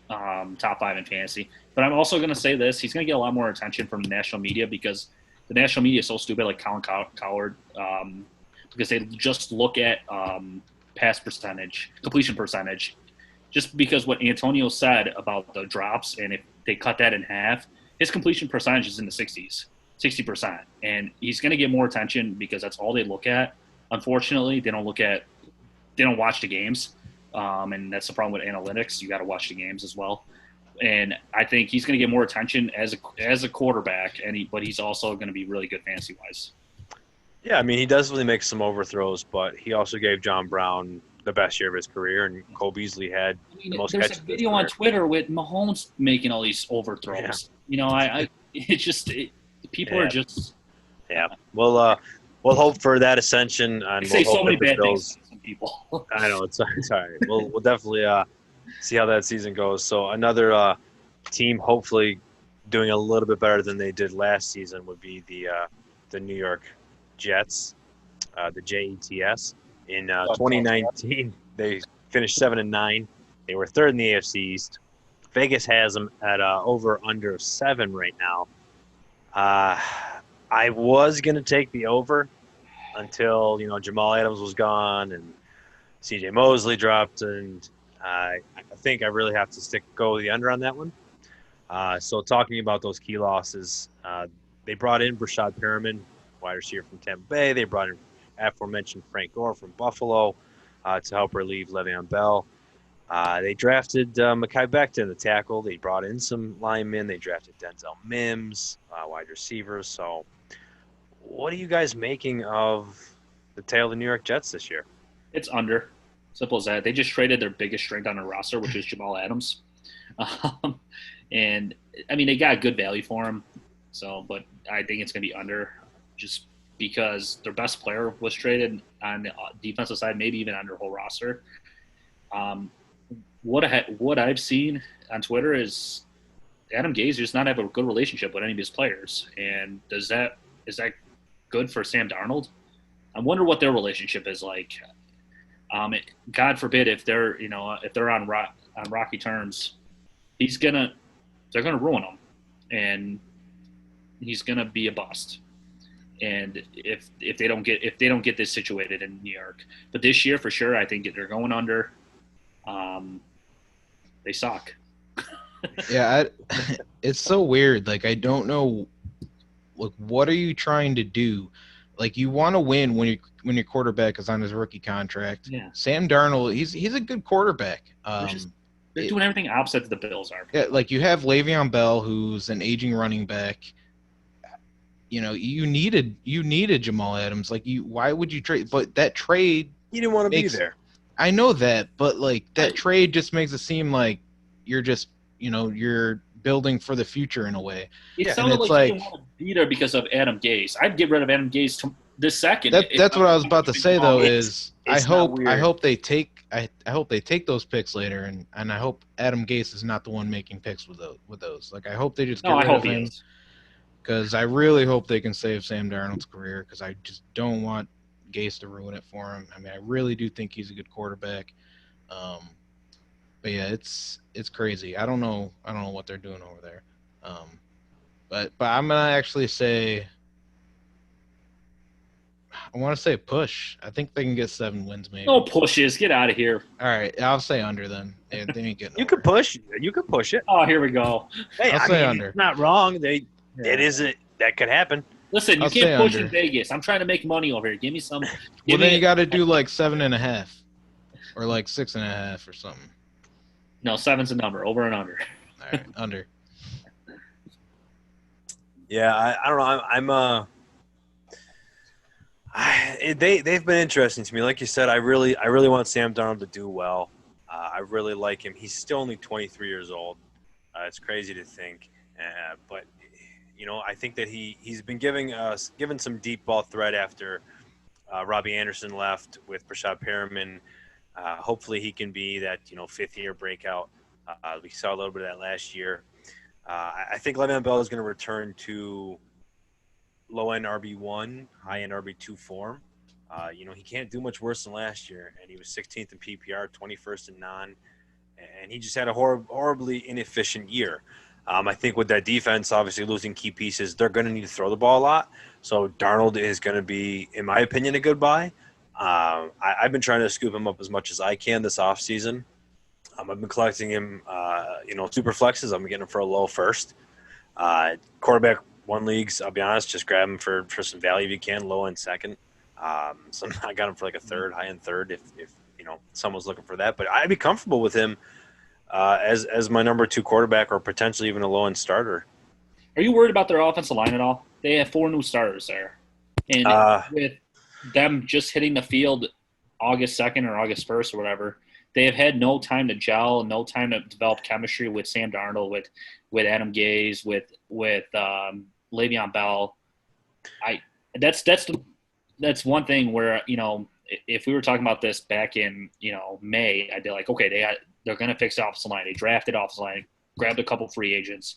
top 5 in fantasy, but I'm also gonna say this. He's gonna get a lot more attention from the national media because the national media is so stupid, like Colin Cowherd, because they just look at pass percentage, completion percentage, just because what Antonio said about the drops, and if they cut that in half, his completion percentage is in the 60%, and he's going to get more attention because that's all they look at. Unfortunately, they don't watch the games, and that's the problem with analytics. You got to watch the games as well. And I think he's going to get more attention as a quarterback, but he's also going to be really good fantasy wise. Yeah, I mean, he does really make some overthrows, but he also gave John Brown the best year of his career, and Cole Beasley had the most catches. There's a video on Twitter with Mahomes making all these overthrows. Yeah. People are just. Yeah, we'll hope for that ascension, and say we'll so many bad things to some people. I know it's all right. We'll definitely see how that season goes. So another team hopefully doing a little bit better than they did last season would be the New York Jets, the Jets. In 2019, they finished 7-9. They were 3rd in the AFC East. Vegas has them at over under 7 right now. I was gonna take the over until Jamal Adams was gone and C.J. Mosley dropped, and I think I really have to go the under on that one. So talking about those key losses, they brought in Brashad Perriman, wide receiver from Tampa Bay. They brought in aforementioned Frank Gore from Buffalo to help relieve Le'Veon Bell. They drafted Mekhi Becton, the tackle. They brought in some linemen. They drafted Denzel Mims, wide receivers. So what are you guys making of the tale of the New York Jets this year? It's under. Simple as that. They just traded their biggest strength on their roster, which is Jamal Adams. And, I mean, they got good value for him. So, but I think it's going to be under just because their best player was traded on the defensive side, maybe even on their whole roster. What I've seen on Twitter is Adam Gase does not have a good relationship with any of his players. And is that good for Sam Darnold? I wonder what their relationship is like. God forbid if they're on rocky terms, they're gonna ruin him, and he's gonna be a bust. And if they don't get this situated in New York, but this year for sure, I think they're going under. They suck. Yeah, it's so weird. Like, I don't know. Like, what are you trying to do Like, you want to win when your quarterback is on his rookie contract. Yeah. Sam Darnold, he's a good quarterback. They're doing everything opposite that the Bills are. Yeah, like, you have Le'Veon Bell, who's an aging running back. You know, you needed Jamal Adams. Like, why would you trade? But that trade, You didn't want to be there. I know that, but like that trade just makes it seem like you're just, you're building for the future in a way. It sounded like you didn't want to be there because of Adam Gase. I'd get rid of Adam Gase this second. That's what I was about to say, though. I hope they take those picks later, and I hope Adam Gase is not the one making picks with those. Like, I hope they just get rid of him, because I really hope they can save Sam Darnold's career, because I just don't want Gase to ruin it for him. I mean, I really do think he's a good quarterback. But yeah, it's crazy. I don't know what they're doing over there. But I'm gonna actually say, I want to say push. I think they can get 7 wins, maybe. No pushes. Get out of here. All right, I'll say under then. They ain't getting. You could push. You could push it. Oh, here we go. Hey, I'll say under. It's not wrong. It isn't. That could happen. Listen, you can't push in Vegas. I'm trying to make money over here. Give me some. Well, then you got to do like 7.5, or like 6.5, or something. No, 7's a number. Over and under. All right, under. Yeah, I don't know. They've been interesting to me. Like you said, I really want Sam Darnold to do well. I really like him. He's still only 23 years old. It's crazy to think, but I think that he's been given some deep ball threat after Robbie Anderson left with Brashad Perriman. Hopefully he can be that 5th-year breakout. We saw a little bit of that last year. I think Le'Veon Bell is going to return to low-end RB1, high-end RB2 form. He can't do much worse than last year, and he was 16th in PPR, 21st in non, and he just had a horribly inefficient year. I think with that defense, obviously losing key pieces, they're going to need to throw the ball a lot. So Darnold is going to be, in my opinion, a good buy. I've been trying to scoop him up as much as I can this offseason. I've been collecting him, super flexes. I'm getting him for a low first. Quarterback 1 leagues, I'll be honest, just grab him for some value if you can, low end second. So I got him for like a third, high end third if someone's looking for that. But I'd be comfortable with him as my number 2 quarterback, or potentially even a low end starter. Are you worried about their offensive line at all? They have 4 new starters there, and with them just hitting the field August 2nd or August 1st or whatever, they have had no time to gel, no time to develop chemistry with Sam Darnold, with Adam Gase, with Le'Veon Bell. That's one thing where if we were talking about this back in May, I'd be like, okay, they're going to fix the offensive line. They drafted offensive line, grabbed a couple free agents,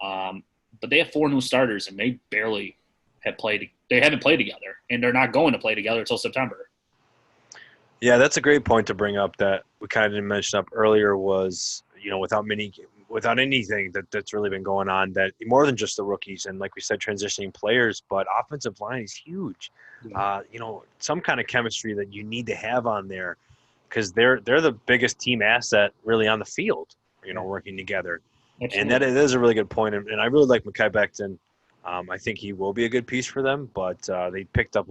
but they have 4 new starters, and they barely have played. They haven't played together, and they're not going to play together until September. Yeah, that's a great point to bring up that we kind of didn't mention up earlier was, without anything that's really been going on, that more than just the rookies and, like we said, transitioning players, but offensive line is huge. Yeah. Some kind of chemistry that you need to have on there, because they're the biggest team asset really on the field, working together. Absolutely. And that is a really good point. And I really like Mekhi Becton. I think he will be a good piece for them, but they picked up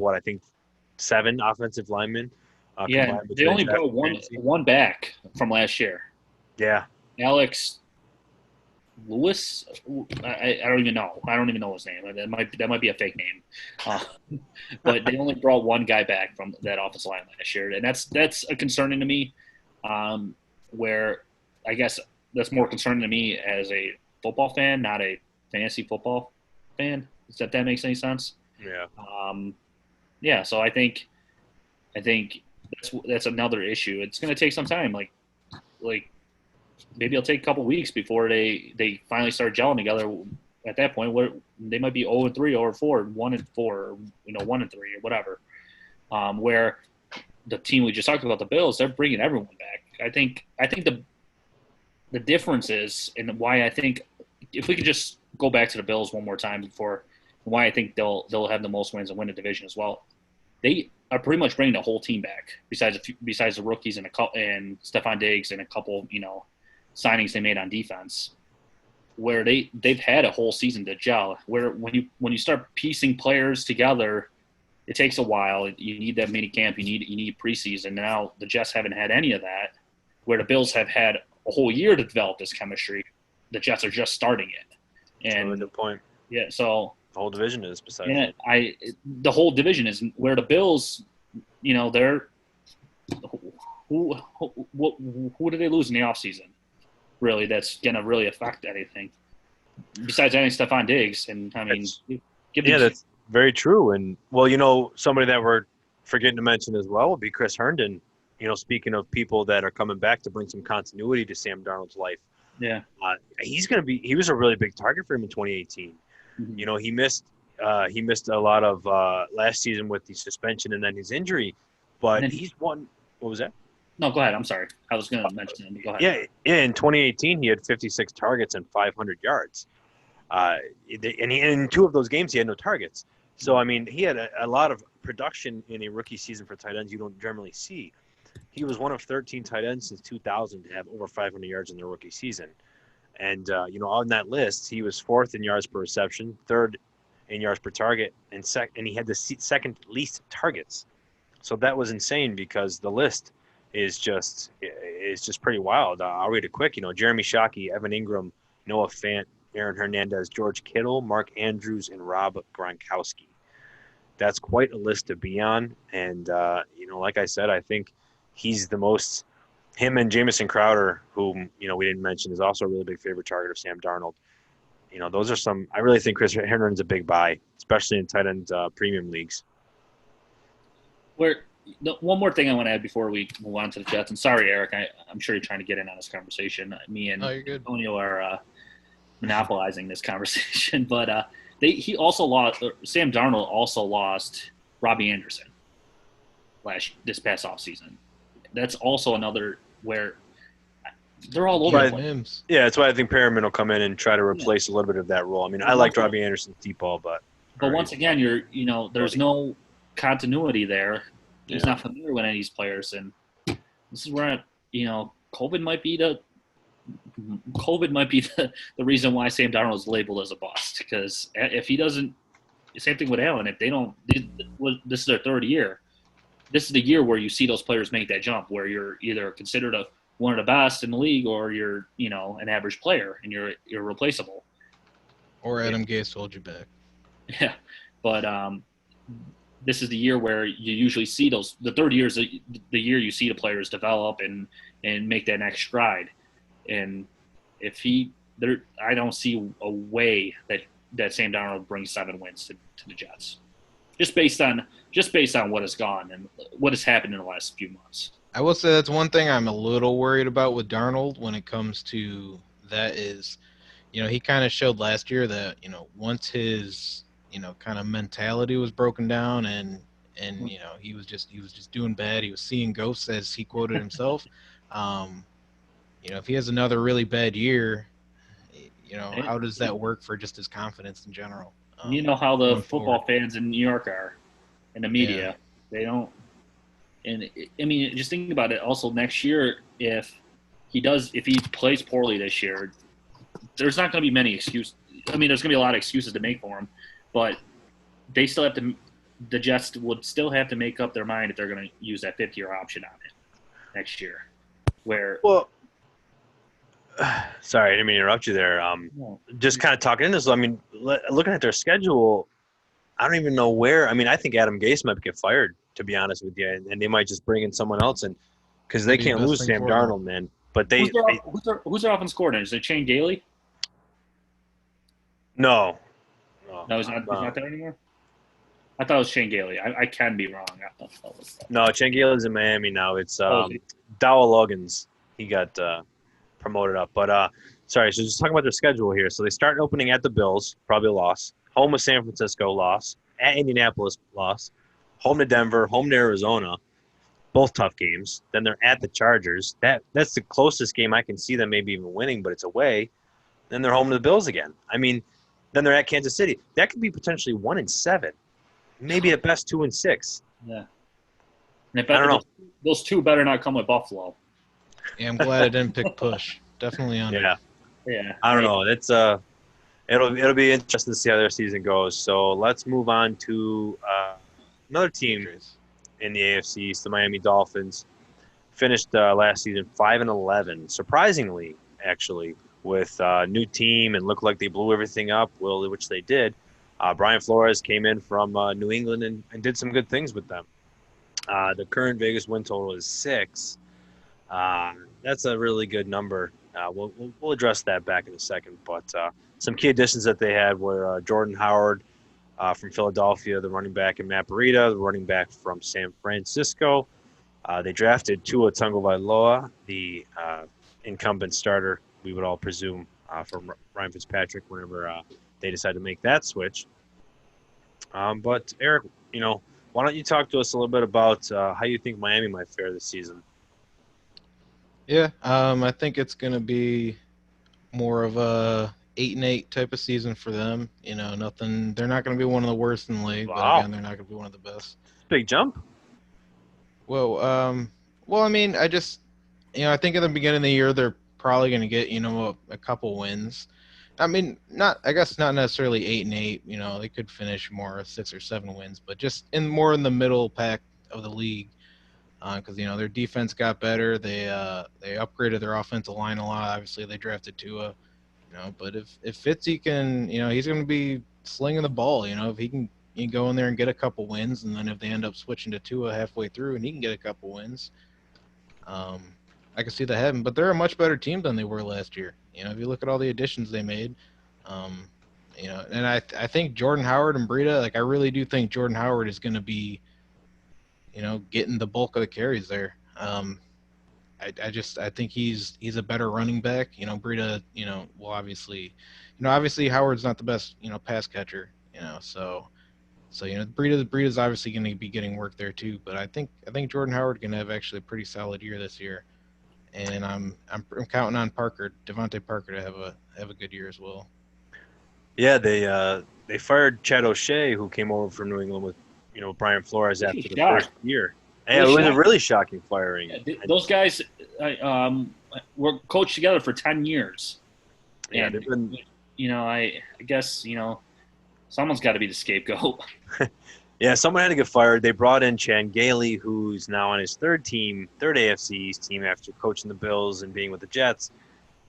7 offensive linemen. They only brought one back from last year. Yeah. Alex Lewis, I don't even know. I don't even know his name. That might be a fake name. But they only brought one guy back from that offensive line last year, and that's concerning to me. Where I guess that's more concerning to me as a football fan, not a fantasy football fan. Does that makes any sense? Yeah. So I think that's another issue. It's going to take some time. Like maybe it'll take a couple weeks before they finally start gelling together. At that point, where they might be 0-3, 0-4, 1-4, 1-3, or whatever. Where the team we just talked about, the Bills, they're bringing everyone back. I think the difference is, and why I think if we could just go back to the Bills one more time before, why I think they'll have the most wins and win the division as well. They are pretty much bringing the whole team back, besides the rookies and Stephon Diggs and a couple signings they made on defense, where they've had a whole season to gel. Where when you start piecing players together it takes a while. You need that mini camp. You need preseason. Now the Jets haven't had any of that, where the Bills have had a whole year to develop this chemistry. The Jets are just starting it. That's a And really good point. yeah, so The whole division is besides. yeah, the whole division is where the Bills, they're who do they lose in the offseason? Really, that's gonna really affect anything. Besides adding Stephon Diggs, and I mean, That's very true. And well, somebody that we're forgetting to mention as well would be Chris Herndon. Speaking of people that are coming back to bring some continuity to Sam Darnold's life. Yeah, he was a really big target for him in 2018. mm-hmm. He missed a lot of last season with the suspension and then his injury, but he's won. What was that? No, go ahead. I'm sorry. I was going to mention it. Go ahead. Yeah. In 2018, he had 56 targets and 500 yards. In 2 of those games, he had no targets. So, I mean, he had a lot of production in a rookie season for tight ends you don't generally see. He was one of 13 tight ends since 2000 to have over 500 yards in their rookie season. And, on that list, he was 4th in yards per reception, 3rd in yards per target, and he had the second least targets. So that was insane because the list is just pretty wild. I'll read it quick. Jeremy Shockey, Evan Ingram, Noah Fant, Aaron Hernandez, George Kittle, Mark Andrews, and Rob Gronkowski. That's quite a list to be on. And, like I said, I think he's the most – him and Jamison Crowder, whom, we didn't mention, is also a really big favorite target of Sam Darnold. Those are some – I really think Chris Herndon's a big buy, especially in tight end premium leagues. One more thing I want to add before we move on to the Jets. And sorry, Eric, I'm sure you're trying to get in on this conversation. Me and Antonio are monopolizing this conversation. But he also lost – Sam Darnold also lost Robbie Anderson this past offseason. That's also another where they're all over the place. Yeah, that's why I think Perriman will come in and try to replace a little bit of that role. I mean, I liked Robbie Anderson's deep ball, but once again, there's no continuity there. He's not familiar with any of these players, and this is where COVID might be the reason why Sam Darnold is labeled as a bust. Because if he doesn't, same thing with Allen. If they don't, this is their 3rd year. This is the year where you see those players make that jump, where you're either considered one of the best in the league, or you're an average player and you're replaceable. Or Adam Gase hold you back. Yeah, but this is the year where you usually see those. The 3rd year is the year you see the players develop and make that next stride. And if I don't see a way that Sam Darnold brings 7 wins to the Jets, just based on what has gone and what has happened in the last few months. I will say that's one thing I'm a little worried about with Darnold when it comes to that is, he kind of showed last year that once his kind of mentality was broken down and he was just doing bad. He was seeing ghosts, as he quoted himself. If he has another really bad year, how does that work for just his confidence in general? How the football fans in New York are, and the media, they don't. And I mean, just think about it. Also, next year, if he plays poorly this year, there's not going to be many excuses. I mean, there's going to be a lot of excuses to make for him. But they still have to – the Jets would still have to make up their mind if they're going to use that 5th-year option on it next year. Well, sorry, I didn't mean to interrupt you there. Just kind of talking into this. I mean, looking at their schedule, I don't even know where – I mean, I think Adam Gase might get fired, to be honest with you, and they might just bring in someone else because they can't lose Sam Darnold, man. But who's their offense coordinator? Is it Shane Gailey? No. No, he's not there anymore? I thought it was Shane Gailey. I can be wrong. No, Shane Gailey's in Miami now. It's Dowell Loggins. He got promoted up. But, sorry, so just talking about their schedule here. So they start opening at the Bills, probably a loss. Home of San Francisco, loss. At Indianapolis, loss. Home to Denver, home to Arizona. Both tough games. Then they're at the Chargers. That's the closest game I can see them maybe even winning, but it's away. Then they're home to the Bills again. I mean, then they're at Kansas City. That could be potentially 1-7, maybe at best 2-6. Yeah. And I don't know. Those 2 better not come with Buffalo. Yeah, I'm glad I didn't pick push. Definitely on. Yeah. I don't know. It's it'll be interesting to see how their season goes. So let's move on to another team Patriots. in the AFC East, the Miami Dolphins, finished last season 5-11. Surprisingly, actually, with a new team and looked like they blew everything up, which they did. Brian Flores came in from New England and did some good things with them. The current Vegas win total is 6. That's a really good number. We'll address that back in a second. But some key additions that they had were Jordan Howard from Philadelphia, the running back, and Matt Breida, the running back from San Francisco. They drafted Tua Tagovailoa, the incumbent starter, we would all presume, from Ryan Fitzpatrick whenever they decide to make that switch. But, Eric, why don't you talk to us a little bit about how you think Miami might fare this season? Yeah, I think it's going to be more of a 8-8 type of season for them. Nothing. They're not going to be one of the worst in the league, Wow. but again, they're not going to be one of the best. Big jump. Well, I mean, I think in the beginning of the year they're probably going to get a couple wins. I mean, I guess not necessarily 8-8. They could finish more 6 or 7 wins, but just more in the middle pack of the league. Because their defense got better, they upgraded their offensive line a lot. Obviously, they drafted Tua, But if Fitzy can, he's going to be slinging the ball. If he can go in there and get a couple wins, and then if they end up switching to Tua halfway through and he can get a couple wins, I can see that happening. But they're a much better team than they were last year. If you look at all the additions they made, and I think Jordan Howard and Breida, I really do think Jordan Howard is going to be, getting the bulk of the carries there. I think he's a better running back. Breida, well, obviously Howard's not the best, pass catcher, so Breida's obviously going to be getting work there too. But I think Jordan Howard can have actually a pretty solid year this year, and I'm counting on Devontae Parker to have a good year as well. Yeah, they fired Chad O'Shea, who came over from New England with Brian Flores after the first year. Yeah, it was a really shocking firing. Yeah, those guys were coached together for 10 years. Yeah, and, they've been. I guess someone's got to be the scapegoat. Yeah, someone had to get fired. They brought in Chan Gailey, who's now on his third AFC East team after coaching the Bills and being with the Jets.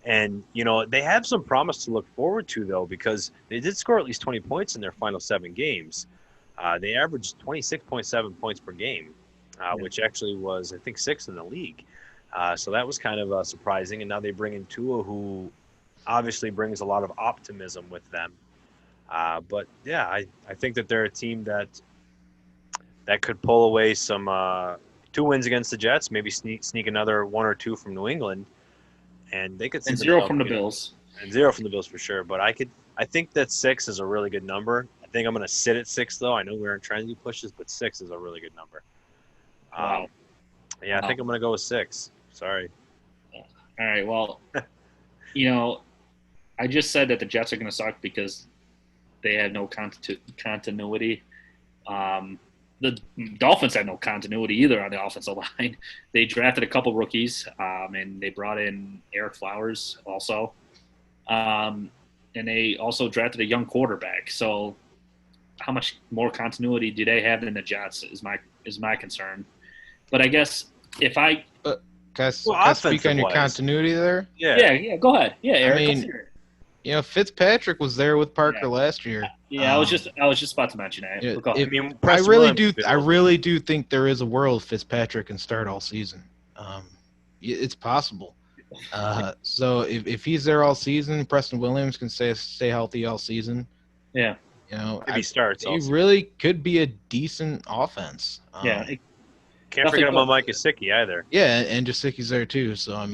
And, they have some promise to look forward to, though, because they did score at least 20 points in their final 7 games. They averaged 26.7 points per game, which actually was, I think, 6th in the league. So that was kind of surprising. And now they bring in Tua, who obviously brings a lot of optimism with them. But, yeah, I think that they're a team that could pull away some 2 wins against the Jets, maybe sneak another 1 or 2 from New England. And they could see 0 from the Bills. And 0 from the Bills for sure. But I think that 6 is a really good number. I think I'm going to sit at 6, though. I know we aren't trying to do pushes, but 6 is a really good number. Wow. Yeah, I think I'm going to go with 6. Sorry. All right. Well, I just said that the Jets are going to suck because they have no continuity. The Dolphins have no continuity either on the offensive line. They drafted a couple rookies, and they brought in Eric Flowers also. And they also drafted a young quarterback. So how much more continuity do they have than the Jets is my concern. But I guess if I can I speak on your continuity there? Yeah, go ahead. Yeah, Eric. Fitzpatrick was there with Parker last year. Yeah, I was just about to mention that. Yeah, I really do think there is a world Fitzpatrick can start all season. It's possible. So if he's there all season, Preston Williams can stay healthy all season. Yeah. If he starts, he really could be a decent offense. Can't forget about Mike Gesicki either. Yeah, and Gesicki's there too. So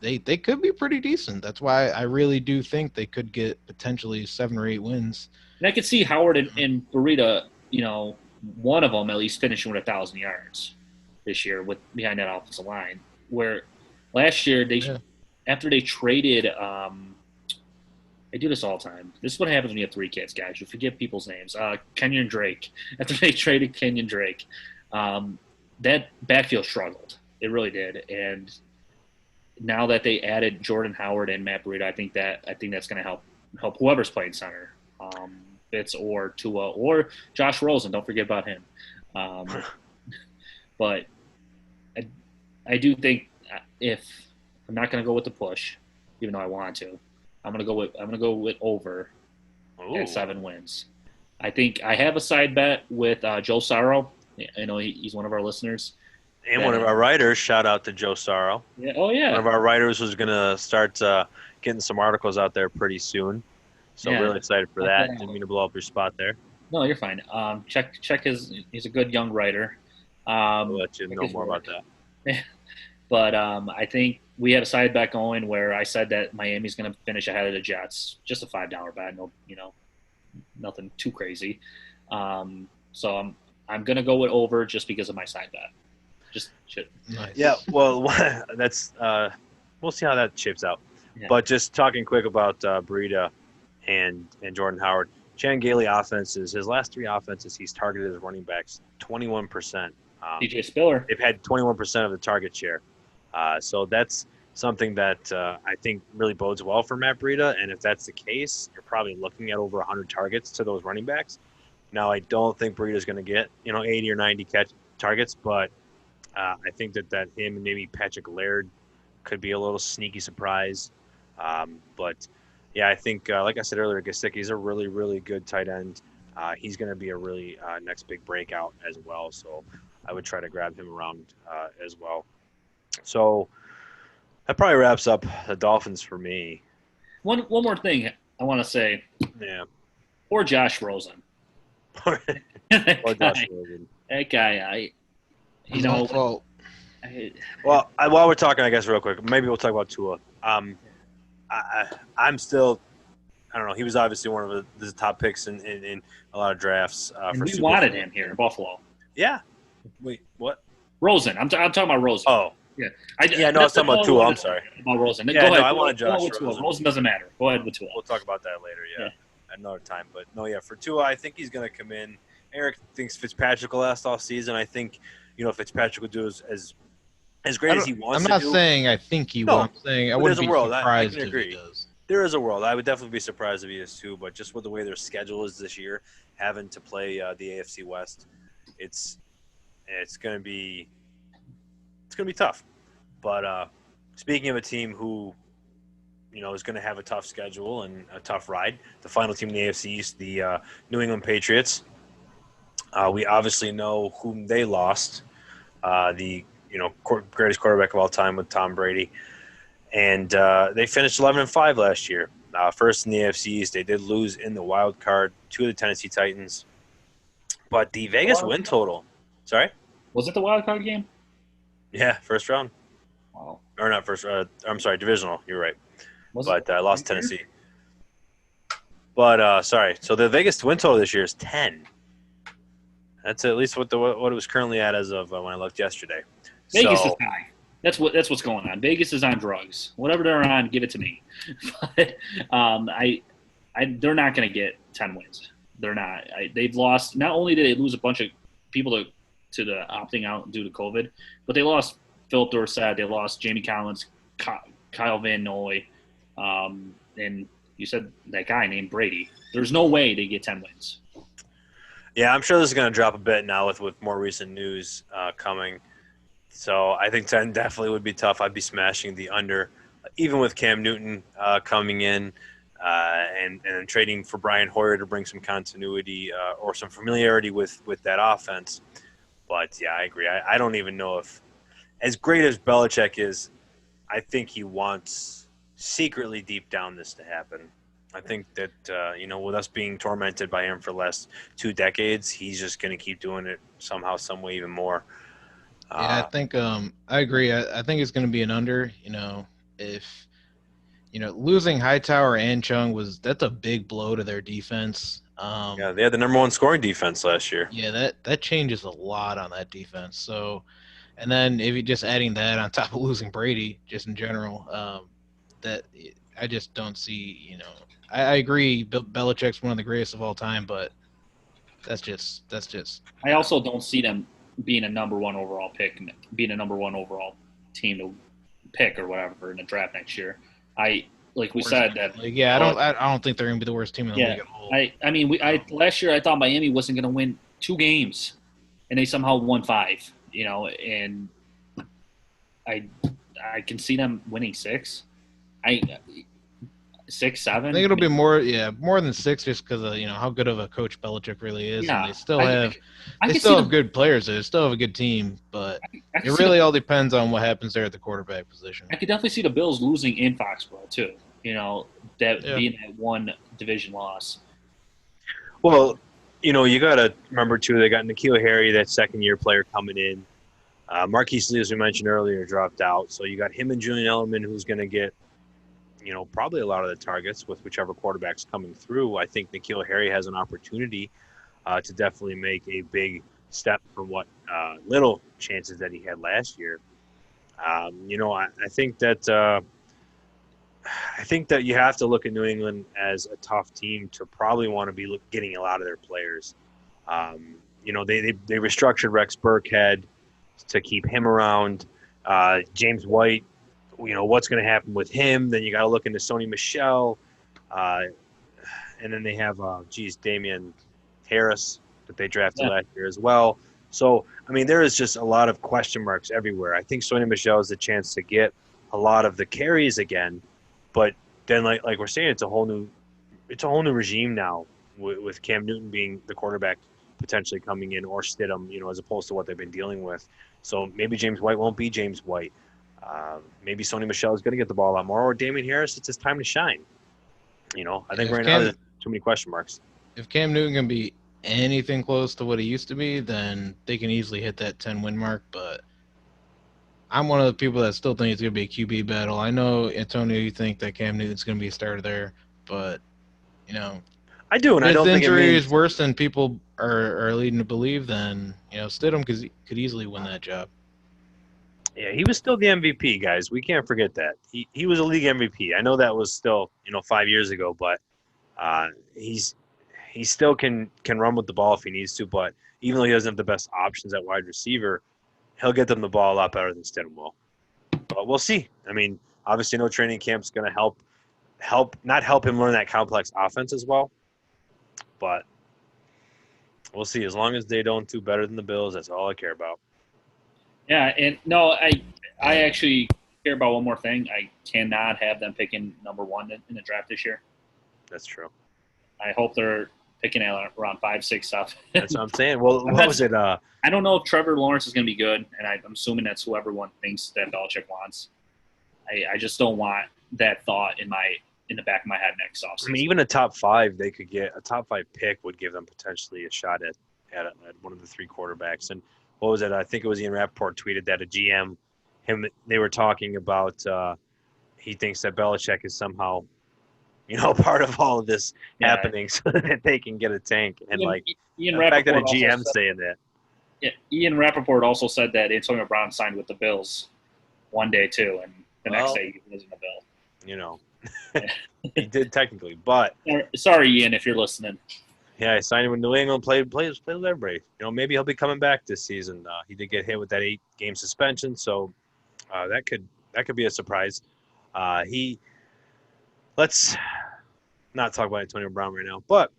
they could be pretty decent. That's why I really do think they could get potentially 7 or 8 wins. And I could see Howard and Breida, one of them at least finishing with 1,000 yards this year behind that offensive line. Where last year after they traded, I do this all the time. This is what happens when you have 3 kids, guys. You forget people's names. Kenyon Drake. After they traded Kenyon Drake, that backfield struggled. It really did. And now that they added Jordan Howard and Matt Breida, I think that's going to help whoever's playing center, Fitz or Tua or Josh Rosen. Don't forget about him. But I do think if I'm not going to go with the push, even though I want to, I'm going to go with over at 7 wins. I think I have a side bet with Joe Sorrow. I know he's one of our listeners. And one of our writers, shout out to Joe Sorrow. Yeah. Oh, yeah. One of our writers was going to start getting some articles out there pretty soon. So really excited for that. Didn't mean to blow up your spot there. No, you're fine. Check he's a good young writer. I'll let you know more about that. But I think we have a side bet going where I said that Miami's going to finish ahead of the Jets. Just a $5 bet. No, nothing too crazy. So I'm going to go with over just because of my side bet. Just shit. Nice. Yeah, well, that's we'll see how that shapes out. Yeah. But just talking quick about Breida and Jordan Howard. Chan Gailey offenses, his last 3 offenses, he's targeted as running backs 21%. DJ Spiller. They've had 21% of the target share. So that's something that I think really bodes well for Matt Breida. And if that's the case, you're probably looking at over 100 targets to those running backs. Now, I don't think Breida's going to get 80 or 90 catch targets, but I think that him and maybe Patrick Laird could be a little sneaky surprise. But yeah, I think, like I said earlier, Gesicki's a really, really good tight end. He's going to be a really next big breakout as well. So I would try to grab him around as well. So that probably wraps up the Dolphins for me. One more thing I want to say. Yeah. Poor Josh Rosen. Poor Josh Rosen. That guy, fault. Well, while we're talking, I guess real quick, maybe we'll talk about Tua. I'm still, I don't know. He was obviously one of the top picks in a lot of drafts. And we wanted him here in Buffalo. Yeah. Wait, what? Rosen. I'm talking about Rosen. Oh. Yeah. I was talking about Tua. I'm sorry. About Rosen. Yeah, go ahead. I wanted Josh Rosen. Rosen doesn't matter. Go ahead with Tua. We'll talk about that later, at another time. But, no, yeah, for Tua, I think he's going to come in. Eric thinks Fitzpatrick will last all season. I think, Fitzpatrick will do as great as he wants to do. I'm not saying I think he will. I'm saying I wouldn't be surprised if he does. There is a world. I would definitely be surprised if he is too, but just with the way their schedule is this year, having to play the AFC West, it's going to be tough. But speaking of a team who, is going to have a tough schedule and a tough ride, the final team in the AFC East, the New England Patriots. We obviously know whom they lost, the greatest quarterback of all time with Tom Brady. And they finished 11-5 last year. First in the AFC East. They did lose in the wild card to the Tennessee Titans. But the Vegas win total. Sorry? Was it the wild card game? Yeah, first round. Wow. Or not first I'm sorry, divisional. You're right. But I lost Tennessee. But, sorry. So the Vegas win total this year is 10. That's at least what it was currently at as of when I looked yesterday. Vegas is high. That's what's going on. Vegas is on drugs. Whatever they're on, give it to me. But they're not going to get 10 wins. They're not. They've lost. Not only did they lose a bunch of people to the opting out due to COVID, but they lost Philip Dorsett. They lost Jamie Collins, Kyle Van Noy, and you said that guy named Brady. There's no way they get 10 wins. Yeah, I'm sure this is going to drop a bit now with more recent news coming. So I think 10 definitely would be tough. I'd be smashing the under, even with Cam Newton coming in and trading for Brian Hoyer to bring some continuity or some familiarity with that offense. But, yeah, I agree. I don't even know if – as great as Belichick is, I think he wants secretly deep down this to happen. I think that, with us being tormented by him for the last 2 decades, he's just going to keep doing it somehow, some way even more. Yeah, I think I agree. I think it's going to be an under. If losing Hightower and Chung that's a big blow to their defense. Yeah, they had the number 1 scoring defense last year. Yeah, that changes a lot on that defense. So, and then if you're just adding that on top of losing Brady, just in general, that I just don't see. I agree. Belichick's one of the greatest of all time, but that's just. I also don't see them being a number 1 overall pick, being a number 1 overall team to pick or whatever in the draft next year. I don't think they're going to be the worst team in the league at all. I mean, last year I thought Miami wasn't going to win 2 games, and they somehow won 5. And I can see them winning 6. 6, 7. I think it'll be more than 6, just because of how good of a coach Belichick really is, Yeah, and they still have good players there. They still have a good team, but it really all depends on what happens there at the quarterback position. I could definitely see the Bills losing in Foxborough too. Being that one division loss. Well, you got to remember too. They got N'Keal Harry, that second-year player coming in. Marquise Lee, as we mentioned earlier, dropped out, so you got him and Julian Edelman, who's going to get probably a lot of the targets with whichever quarterback's coming through. I think N'Keal Harry has an opportunity to definitely make a big step from what little chances that he had last year. I think that you have to look at New England as a tough team to probably want to be getting a lot of their players. They restructured Rex Burkhead to keep him around. James White, what's going to happen with him? Then you got to look into Sony Michel. And then they have, Damian Harris that they drafted last year as well. So, there is just a lot of question marks everywhere. I think Sony Michel has a chance to get a lot of the carries again. But then, like we're saying, it's a whole new regime now with Cam Newton being the quarterback potentially coming in, or Stidham, as opposed to what they've been dealing with. So maybe James White won't be James White. Maybe Sony Michel is going to get the ball a lot more, or Damian Harris, it's his time to shine. I think right now there's too many question marks. If Cam Newton can be anything close to what he used to be, then they can easily hit that 10-win mark. But I'm one of the people that still think it's going to be a QB battle. I know, Antonio, you think that Cam Newton's going to be a starter there, but, I do, and I don't think injury is worse than people are leading to believe, then, Stidham could easily win that job. Yeah, he was still the MVP, guys. We can't forget that. He was a league MVP. I know that was still, 5 years ago, but he still can run with the ball if he needs to, but even though he doesn't have the best options at wide receiver, he'll get them the ball a lot better than Stidham will. But we'll see. Obviously no training camp's going to help him learn that complex offense as well. But we'll see. As long as they don't do better than the Bills, that's all I care about. Yeah, and no, I actually care about one more thing. I cannot have them picking number 1 in the draft this year. That's true. I hope they're picking at around 5, 6, 7. That's what I'm saying. Well, what was it? I don't know if Trevor Lawrence is going to be good, and I'm assuming that's who everyone thinks that Belichick wants. I just don't want that thought in the back of my head next offseason. Even a top 5, they could get a top 5 pick would give them potentially a shot at one of the 3 quarterbacks. And what was it? I think it was Ian Rappaport tweeted that a GM, they were talking about he thinks that Belichick is somehow, part of all of this happening so that they can get a tank. And Ian the fact that a Rappaport GM saying that. Yeah, Ian Rappaport also said that Antonio Brown signed with the Bills one day too, and the next day he was in the Bill. He did technically, but sorry, Ian, if you're listening. Yeah, he signed with New England, played with everybody. Maybe he'll be coming back this season. He did get hit with that 8-game suspension, so that could be a surprise. Let's not talk about Antonio Brown right now, but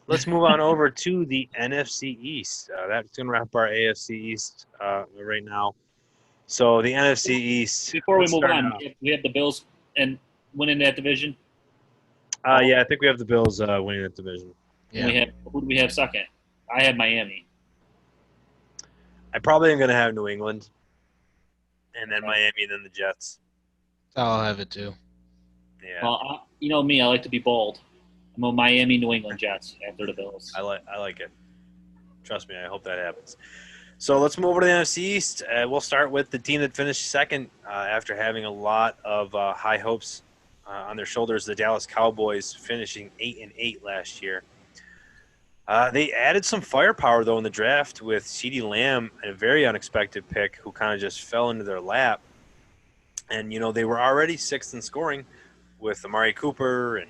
let's move on over to the NFC East. That's going to wrap our AFC East right now. So the NFC East. Before we move on, we have the Bills and winning that division. Yeah, I think we have the Bills winning that division. Yeah. Who do we have second? I have Miami. I probably am going to have New England, and then Miami, and then the Jets. I'll have it too. Yeah. Well, you know me, I like to be bold. I'm a Miami, New England Jets after the Bills. I like it. Trust me, I hope that happens. So let's move over to the NFC East. We'll start with the team that finished second after having a lot of high hopes on their shoulders. The Dallas Cowboys finishing 8-8 last year. They added some firepower, though, in the draft with CeeDee Lamb, a very unexpected pick who kind of just fell into their lap. And, they were already sixth in scoring with Amari Cooper and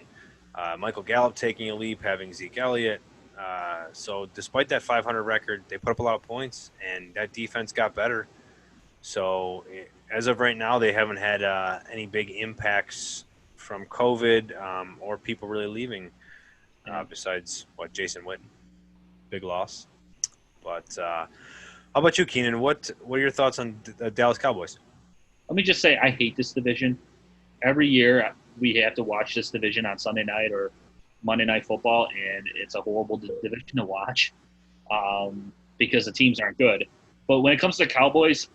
Michael Gallup taking a leap, having Zeke Elliott. So despite that 500 record, they put up a lot of points, and that defense got better. So as of right now, they haven't had any big impacts from COVID or people really leaving. Besides Jason Witten, big loss. But How about you, Keenan? What are your thoughts on the Dallas Cowboys? Let me just say, I hate this division. Every year we have to watch this division on Sunday night or Monday Night Football, and it's a horrible division to watch because the teams aren't good. But when it comes to the Cowboys,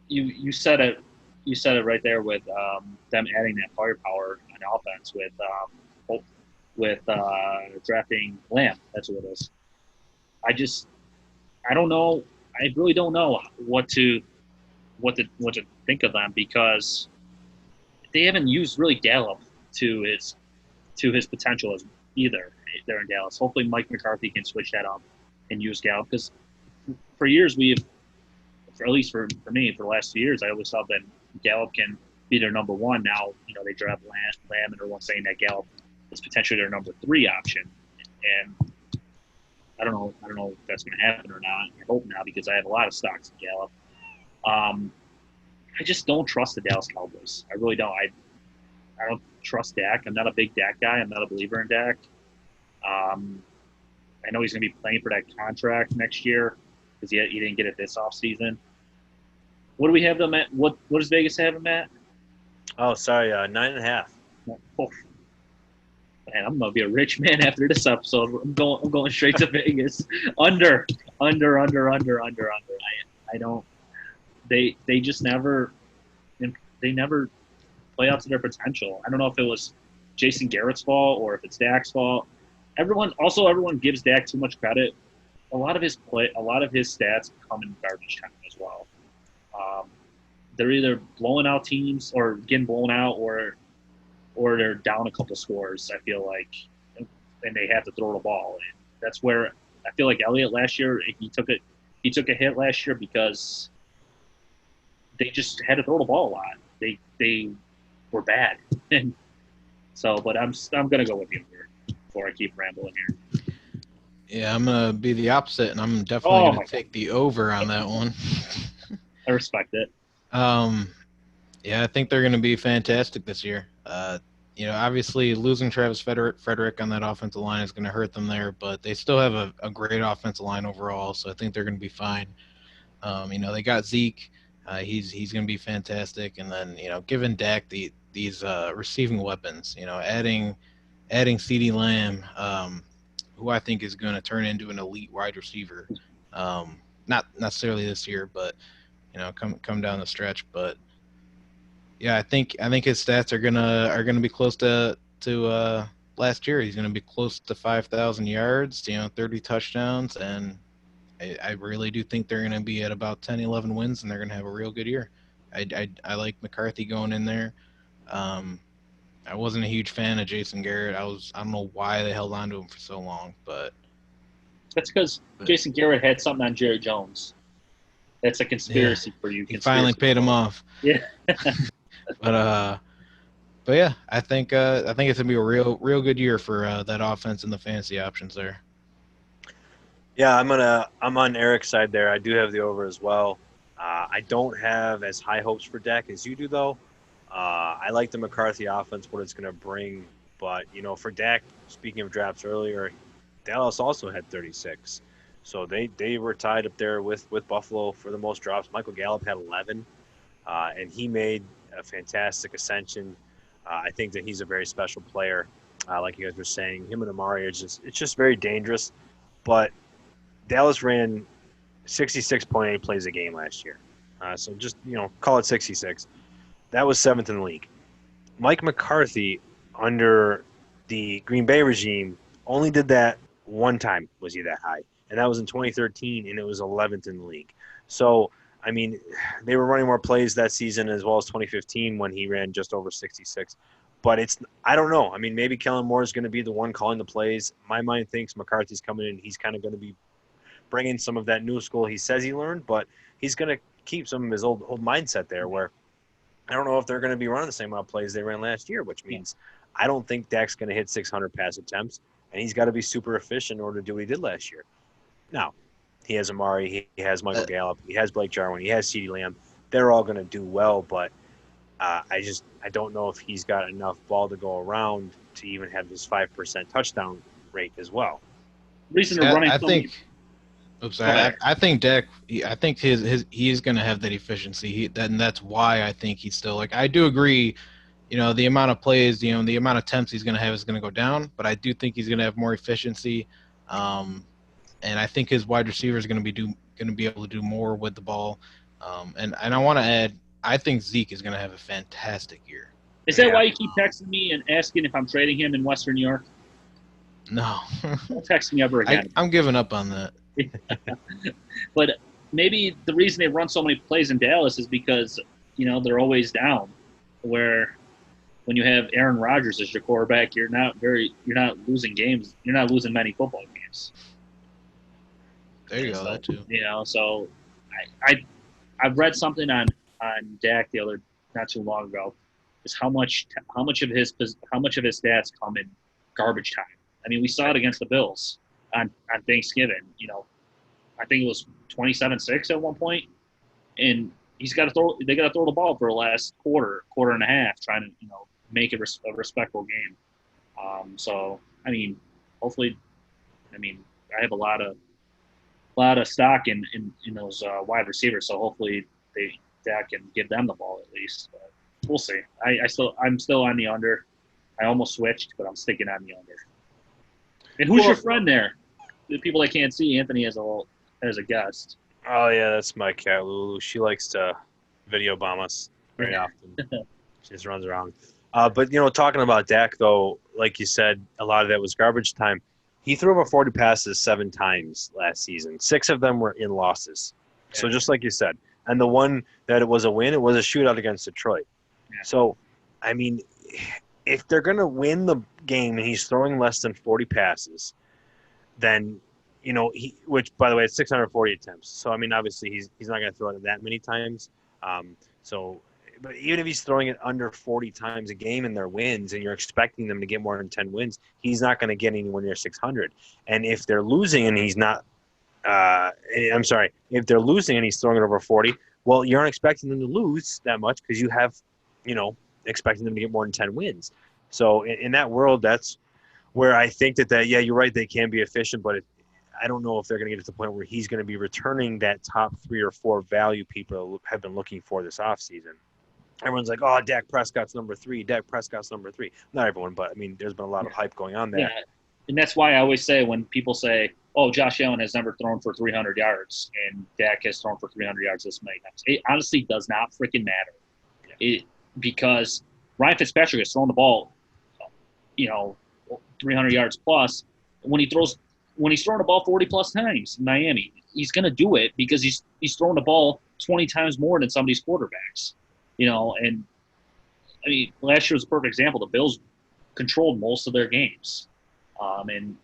you said it right there with them adding that firepower on offense with drafting Lamb. That's what it is. I don't know. I really don't know what to think of them because they haven't used really Gallup to his potential as either there in Dallas. Hopefully Mike McCarthy can switch that up and use Gallup because for years at least for me, for the last 2 years, I always thought that Gallup can be their number one. Now, they draft Lamb and everyone's saying that Gallup is potentially their number 3 option. And I don't know if that's going to happen or not. I hope not because I have a lot of stocks in Gallup. I just don't trust the Dallas Cowboys. I really don't. I don't trust Dak. I'm not a big Dak guy. I'm not a believer in Dak. I know he's going to be playing for that contract next year because he didn't get it this offseason. What do we have them at? What does Vegas have him at? Oh, sorry, 9.5. Oh, man, I'm gonna be a rich man after this episode. I'm going straight to Vegas. Under. I don't. They just never play up to their potential. I don't know if it was Jason Garrett's fault or if it's Dak's fault. Everyone gives Dak too much credit. A lot of his stats come in garbage time as well. They're either blowing out teams or getting blown out or they're down a couple scores, I feel like, and they have to throw the ball. And that's where I feel like Elliott last year, he took a hit last year because they just had to throw the ball a lot. They were bad. And so, but I'm going to go with you here before I keep rambling here. Yeah, I'm going to be the opposite, and I'm definitely going to take the over on that one. I respect it. Yeah, I think they're going to be fantastic this year. Obviously losing Travis Frederick on that offensive line is going to hurt them there, but they still have a great offensive line overall, so I think they're going to be fine. They got Zeke. He's going to be fantastic, and then giving Dak these receiving weapons. Adding CeeDee Lamb, who I think is going to turn into an elite wide receiver. Not necessarily this year, but come down the stretch. But yeah, I think his stats are gonna be close to last year. He's gonna be close to 5,000 yards, 30 touchdowns, and I really do think they're gonna be at about 10, 11 wins, and they're gonna have a real good year. I like McCarthy going in there. I wasn't a huge fan of Jason Garrett. I don't know why they held on to him for so long, but that's because Jason Garrett had something on Jerry Jones. That's a conspiracy for you. He finally paid him off. Yeah. But yeah, I think it's gonna be a real good year for that offense and the fantasy options there. Yeah, I'm on Eric's side there. I do have the over as well. I don't have as high hopes for Dak as you do, though. I like the McCarthy offense, what it's going to bring. But, for Dak, speaking of drafts earlier, Dallas also had 36. So they were tied up there with Buffalo for the most drops. Michael Gallup had 11, and he made a fantastic ascension. I think that he's a very special player. Like you guys were saying, him and Amari it's just very dangerous. But Dallas ran 66.8 plays a game last year. So just, call it 66. That was 7th in the league. Mike McCarthy, under the Green Bay regime, only did that one time, was he that high. And that was in 2013, and it was 11th in the league. So, they were running more plays that season as well as 2015 when he ran just over 66. But I don't know. Maybe Kellen Moore is going to be the one calling the plays. My mind thinks McCarthy's coming in. He's kind of going to be bringing some of that new school he says he learned, but he's going to keep some of his old mindset there where I don't know if they're going to be running the same amount of plays they ran last year, which means I don't think Dak's going to hit 600 pass attempts, and he's got to be super efficient in order to do what he did last year. Now, he has Amari, he has Michael Gallup, he has Blake Jarwin, he has CeeDee Lamb. They're all going to do well, but I don't know if he's got enough ball to go around to even have this 5% touchdown rate as well. Reason they're running. Oops, I think Dak. I think he's going to have that efficiency. And that's why I think he's still like. I do agree. The amount of plays, the amount of attempts he's going to have is going to go down. But I do think he's going to have more efficiency. And I think his wide receiver is going to be able to do more with the ball. And I want to add, I think Zeke is going to have a fantastic year. Is that why you keep texting me and asking if I'm trading him in Western New York? No. Don't text me ever again. I'm giving up on that. But maybe the reason they run so many plays in Dallas is because, they're always down. Where when you have Aaron Rodgers as your quarterback, you're not losing games. You're not losing many football games. There you go. That too. So I've read something on Dak not too long ago, is how much of his stats come in garbage time. I mean, we saw it against the Bills on Thanksgiving. I think it was 27-6 at one point, and he's got to throw. They got to throw the ball for the last quarter and a half, trying to make it a respectable game. So I mean, hopefully, I have a lot of stock in those wide receivers. So hopefully Dak can give them the ball at least. But we'll see. I'm still on the under. I almost switched, but I'm sticking on the under. And who's your friend there? The people that can't see, Anthony as a guest. Oh yeah, that's my cat Lulu. She likes to video bomb us very often. She just runs around. But talking about Dak though, like you said, a lot of that was garbage time. He threw over 40 passes 7 times last season. 6 of them were in losses. Yeah. So just like you said, and the one that it was a win, it was a shootout against Detroit. Yeah. So, if they're going to win the game and he's throwing less than 40 passes, then, which, by the way, it's 640 attempts. So, obviously he's not going to throw it that many times. But even if he's throwing it under 40 times a game and their wins and you're expecting them to get more than 10 wins, he's not going to get anywhere near 600. And if they're losing and he's not if they're losing and he's throwing it over 40, well, you aren't expecting them to lose that much because you have, expecting them to get more than 10 wins. So in that world, that's where I think that you're right, they can be efficient, but I don't know if they're going to get to the point where he's going to be returning that top 3 or 4 value people have been looking for this offseason. Everyone's like, oh, Dak Prescott's number 3. Dak Prescott's number 3. Not everyone, but, there's been a lot of hype going on there. Yeah, and that's why I always say when people say, oh, Josh Allen has never thrown for 300 yards and Dak has thrown for 300 yards this many times. It honestly does not freaking matter. Because Ryan Fitzpatrick has thrown the ball, 300 yards plus. When he's throwing the ball 40-plus times in Miami, he's going to do it because he's throwing the ball 20 times more than some of these quarterbacks. And last year was a perfect example. The Bills controlled most of their games, and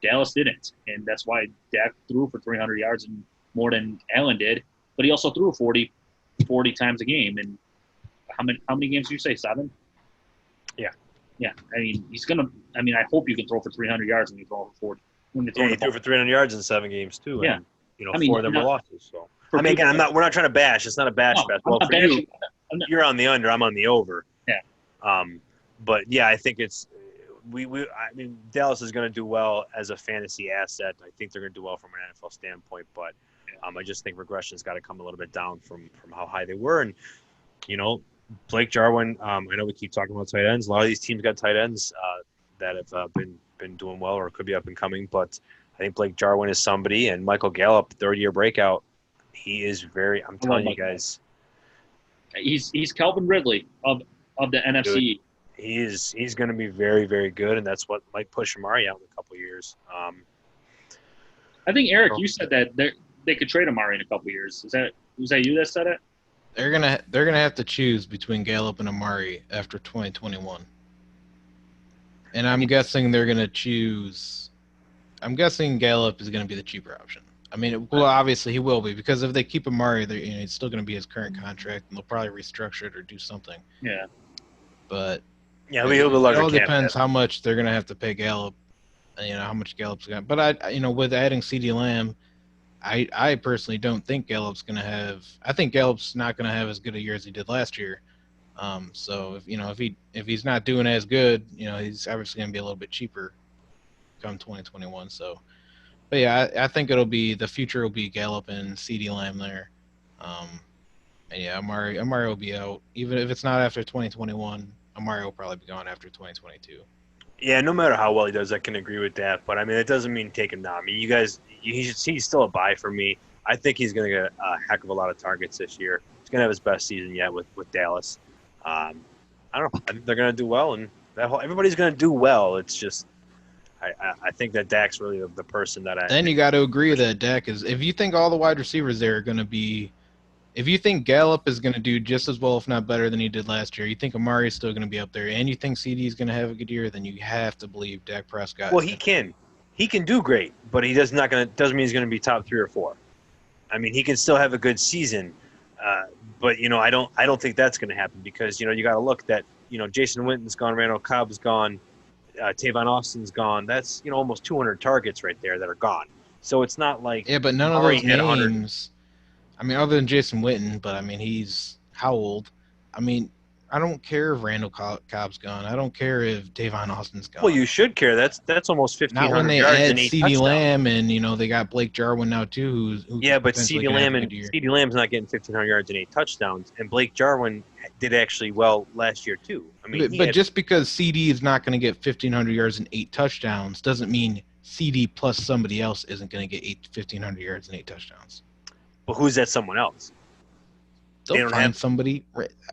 Dallas didn't, and that's why Dak threw for 300 yards and more than Allen did. But he also threw 40 times a game. And how many games did you say? 7? Yeah. He's gonna. I hope you can throw for 300 yards when you throw for 40. He threw for 300 yards in 7 games too. Yeah. And, 4 of them were losses. So. Again, we're not trying to bash. It's not a bash fest. Well, for you, you're on the under. I'm on the over. Yeah. But yeah, I think it's Dallas is going to do well as a fantasy asset. I think they're going to do well from an NFL standpoint. But I just think regression's got to come a little bit down from how high they were. And Blake Jarwin. I know we keep talking about tight ends. A lot of these teams got tight ends that have been doing well or could be up and coming. But I think Blake Jarwin is somebody, and Michael Gallup, 3rd-year breakout. He is I'm telling you guys. He's Calvin Ridley of the NFC. Dude, he's going to be very, very good, and that's what might push Amari out in a couple of years. I think, Eric, you said that they could trade Amari in a couple of years. Was that you that said it? They're gonna have to choose between Gallup and Amari after 2021. And I'm guessing they're going to choose – I'm guessing Gallup is going to be the cheaper option. Obviously he will be because if they keep Amari, it's still going to be his current contract, and they'll probably restructure it or do something. Yeah. But it all depends how much they're going to have to pay Gallup, how much Gallup's going to – but, with adding CeeDee Lamb, I personally don't think Gallup's going to have – I think Gallup's not going to have as good a year as he did last year. So if he's not doing as good, he's obviously going to be a little bit cheaper come 2021. So But yeah, I think the future will be Gallup and CeeDee Lamb there. And yeah, Amari will be out. Even if it's not after 2021, Amari will probably be gone after 2022. Yeah, no matter how well he does, I can agree with that. But I mean, it doesn't mean take him now. I mean, you guys, he's still a buy for me. I think he's going to get a heck of a lot of targets this year. He's going to have his best season yet with Dallas. I don't know. I think they're going to do well, and everybody's going to do well. It's just I think that Dak's really the person that I. Then you got to agree that Dak is. If you think all the wide receivers there are going to be, if you think Gallup is going to do just as well, if not better, than he did last year, you think Amari is still going to be up there, and you think CD is going to have a good year, then you have to believe Dak Prescott. Well, he can do great, but doesn't mean he's going to be top 3 or 4. I mean, he can still have a good season, but I don't think that's going to happen because you got to look that Jason Witten's gone, Randall Cobb's gone, Tavon Austin's gone. That's almost 200 targets right there that are gone. So it's not like but none of those names. I mean, other than Jason Witten, but I mean, he's how old? I mean, I don't care if Randall Cobb's gone. I don't care if Tavon Austin's gone. Well, you should care. That's almost 1,500 yards. Not when they yards add and 8 CeeDee touchdowns. Lamb and they got Blake Jarwin now too. Who yeah, but CeeDee Lamb's not getting 1,500 yards and 8 touchdowns, and Blake Jarwin did actually well last year too. I mean, but just because CD is not going to get 1,500 yards and 8 touchdowns doesn't mean CD plus somebody else isn't going to get 1,500 yards and 8 touchdowns. But who's that someone else? They don't find somebody.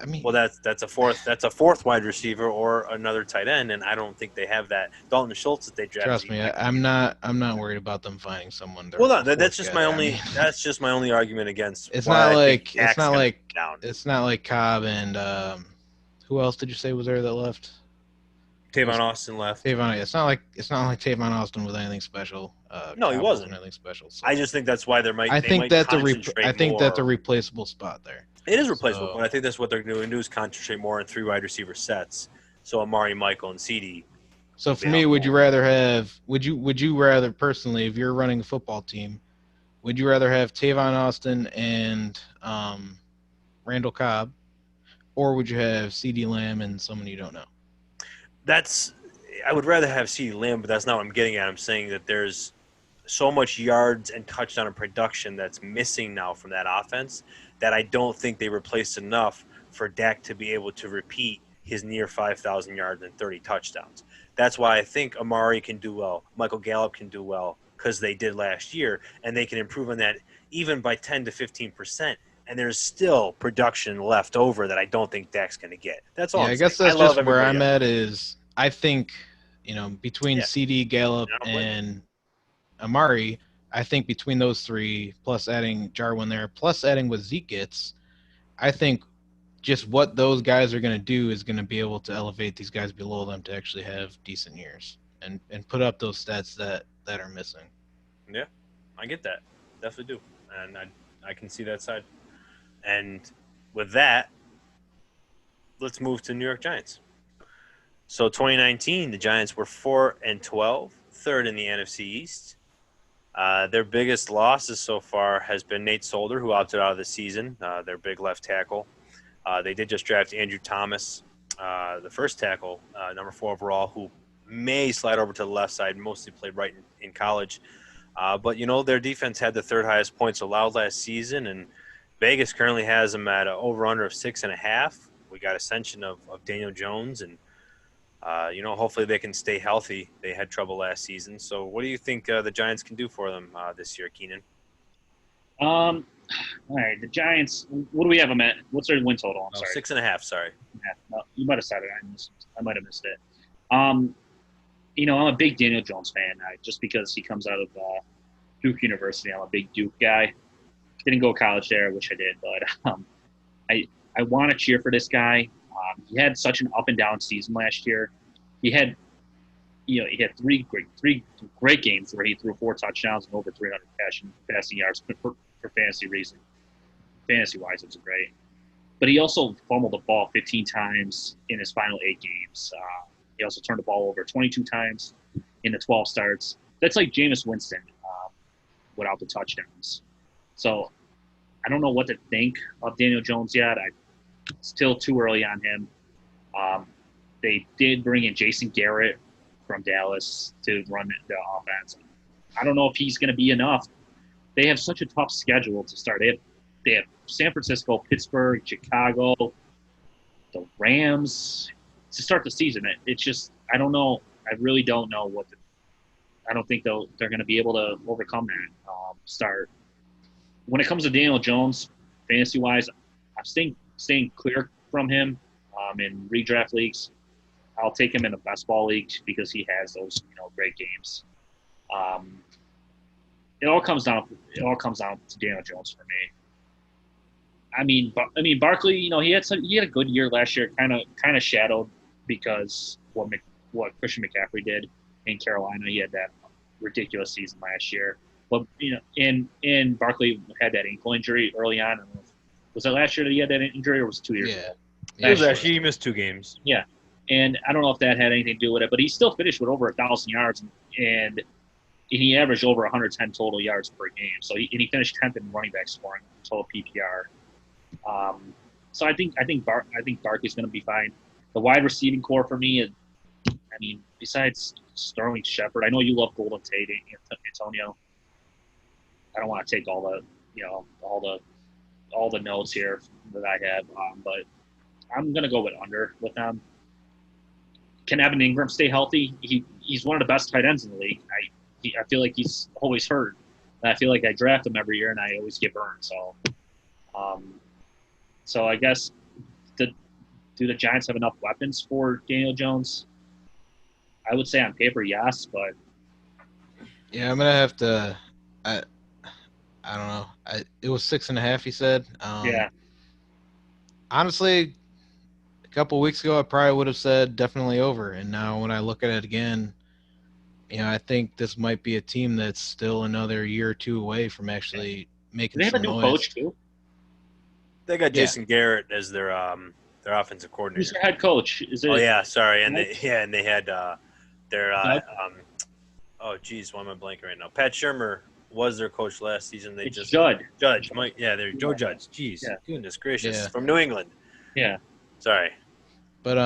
I mean, well, that's a fourth wide receiver or another tight end, and I don't think they have that. Dalton Schultz that they drafted. Trust me, I'm not worried about them finding someone. Well, no, that's just my only. That's just my only argument against. It's not like Cobb and who else did you say was there that left? Tavon Austin left. It's not like Tavon Austin was anything special. No, he wasn't anything special. So. I just think that's why there might. I think that's a replaceable spot there. It is replaceable, but I think that's what they're going to do is concentrate more on 3 wide receiver sets. So Amari, Michael, and CD. So for me, would you rather personally, if you're running a football team, would you rather have Tavon Austin and Randall Cobb, or would you have CeeDee Lamb and someone you don't know? I would rather have CeeDee Lamb, but that's not what I'm getting at. I'm saying that there's so much yards and touchdown and production that's missing now from that offense that I don't think they replaced enough for Dak to be able to repeat his near 5,000 yards and 30 touchdowns. That's why I think Amari can do well, Michael Gallup can do well, because they did last year, and they can improve on that even by 10 to 15%. And there's still production left over that I don't think Dak's going to get. That's all. Yeah, I guess that's just where I'm at. Is I think between CD, Gallup, and Amari, I think between those 3, plus adding Jarwin there, plus adding what Zeke gets, I think just what those guys are going to do is going to be able to elevate these guys below them to actually have decent years and put up those stats that are missing. Yeah, I get that. Definitely do. And I can see that side. And with that, let's move to New York Giants. So 2019, the Giants were 4-12, third in the NFC East. Their biggest losses so far has been Nate Solder, who opted out of the season, their big left tackle. They did just draft Andrew Thomas, the first tackle, number 4 overall, who may slide over to the left side, mostly played right in college. But, their defense had the 3rd highest points allowed last season, and Vegas currently has them at an over-under of 6.5. We got ascension of Daniel Jones, and hopefully they can stay healthy. They had trouble last season. So what do you think the Giants can do for them this year, Keenan? All right, the Giants, what do we have them at? What's their win total? I'm sorry. 6.5, sorry. No, you might have said it. I might have missed it. I'm a big Daniel Jones fan, just because he comes out of Duke University. I'm a big Duke guy. Didn't go to college there, which I did, but I want to cheer for this guy. He had such an up and down season last year. He had 3 great games where he threw 4 touchdowns and over 300 passing yards for fantasy reason. Fantasy-wise, it was great. But he also fumbled the ball 15 times in his final 8 games. He also turned the ball over 22 times in the 12 starts. That's like Jameis Winston without the touchdowns. So I don't know what to think of Daniel Jones yet. Still too early on him. They did bring in Jason Garrett from Dallas to run the offense. I don't know if he's going to be enough. They have such a tough schedule to start. They have San Francisco, Pittsburgh, Chicago, the Rams to start the season. It's just I don't know. I really don't know I don't think they're going to be able to overcome that start. When it comes to Daniel Jones, fantasy wise, I'm staying clear from him in redraft leagues. I'll take him in the best ball league because he has those great games. It all comes down to Daniel Jones for me. I mean, Barkley. He had a good year last year, kind of shadowed because what Christian McCaffrey did in Carolina. He had that ridiculous season last year. But and Barkley had that ankle injury early on. Was that last year that he had that injury, or was it 2 years ago? Yeah, he missed 2 games. Yeah, and I don't know if that had anything to do with it, but he still finished with over 1,000 yards, and he averaged over 110 total yards per game. So he finished 10th in running back scoring total PPR. So I think Barkley's going to be fine. The wide receiving core for me, besides Sterling Shepard, I know you love Golden Tate, Antonio. I don't want to take all the notes here that I have, but I'm going to go with under with them. Can Evan Ingram stay healthy? He's one of the best tight ends in the league. I feel like he's always hurt. And I feel like I draft him every year and I always get burned. So I guess do the Giants have enough weapons for Daniel Jones? I would say on paper, yes, but yeah, I'm gonna have to. I don't know. It was 6.5. He said. Yeah. Honestly, a couple weeks ago, I probably would have said definitely over. And now when I look at it again, I think this might be a team that's still another year or two away from actually making. They have a new coach too. They got Jason Garrett as their offensive coordinator. Who's their head coach? Is it? Oh yeah, sorry, and they had their oh geez, why am I blanking right now? Pat Shurmur was their coach last season. Judge, Mike, they're Joe Judge. Jeez, goodness gracious, from New England. Yeah, sorry, but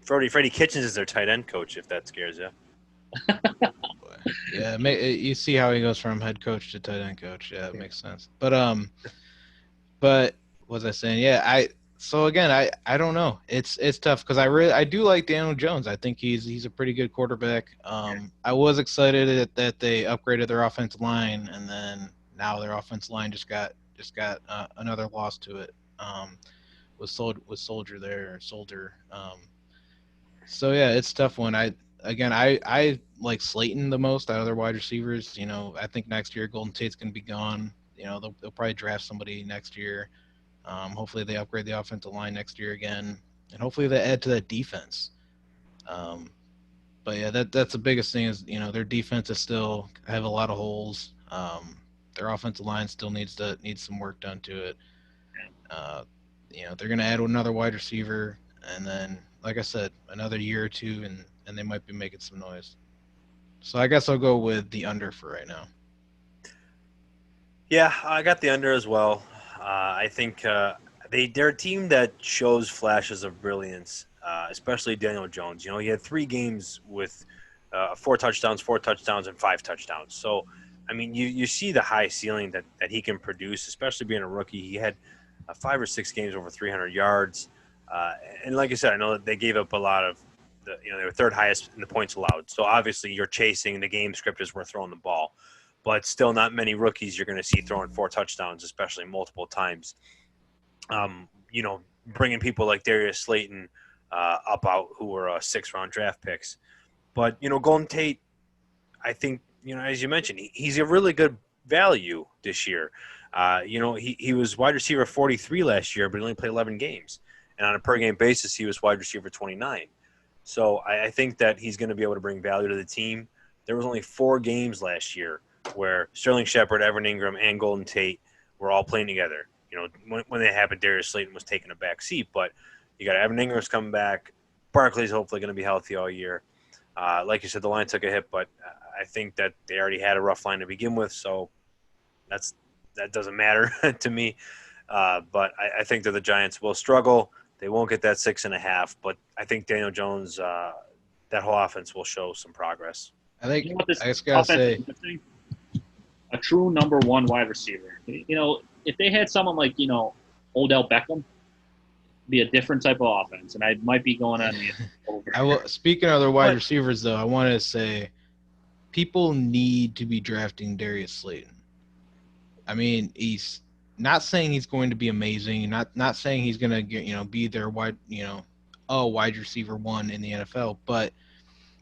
Freddie Kitchens is their tight end coach. If that scares you. Yeah, you see how he goes from head coach to tight end coach. Yeah, it makes sense. But what was I saying? Yeah, So again, I don't know. It's tough because I do like Daniel Jones. I think he's a pretty good quarterback. I was excited that they upgraded their offensive line, and then now their offensive line just got another loss to it. With Soldier there. So yeah, it's a tough one. I like Slayton the most out of their wide receivers. I think next year Golden Tate's gonna be gone. They'll probably draft somebody next year. Hopefully they upgrade the offensive line next year again, and hopefully they add to that defense. But yeah, that's the biggest thing is their defense is still have a lot of holes. Their offensive line still needs some work done to it. They're gonna add another wide receiver, and then like I said, another year or two, and they might be making some noise. So I guess I'll go with the under for right now. Yeah, I got the under as well. I think they're a team that shows flashes of brilliance, especially Daniel Jones. He had 3 games with 4 touchdowns, and 5 touchdowns. So, you see the high ceiling that he can produce, especially being a rookie. He had 5 or 6 games over 300 yards. And like I said, I know that they gave up a lot of they were 3rd highest in the points allowed. So obviously you're chasing the game script as we're throwing the ball. But still not many rookies you're going to see throwing 4 touchdowns, especially multiple times. Bringing people like Darius Slayton out who were 6th-round draft picks. But, Golden Tate, I think, as you mentioned, he's a really good value this year. He was wide receiver 43 last year, but he only played 11 games. And on a per-game basis, he was wide receiver 29. So I think that he's going to be able to bring value to the team. There was only 4 games last year where Sterling Shepard, Evan Ingram, and Golden Tate were all playing together. When they happened, Darius Slayton was taking a back seat. But you got Evan Ingram's coming back. Barkley's hopefully going to be healthy all year. Like you said, the line took a hit, but I think that they already had a rough line to begin with, so that doesn't matter to me. But I think that the Giants will struggle. They won't get that 6.5, but I think Daniel Jones, that whole offense will show some progress. I think You know what this I just gotta offense say, is missing? A true number one wide receiver. If they had someone like, Odell Beckham, be a different type of offense, and I might be going on the over. speaking of other wide receivers, though, I want to say people need to be drafting Darius Slayton. I mean, he's not saying he's going to be amazing, not saying he's going to get, be their wide receiver one in the NFL, but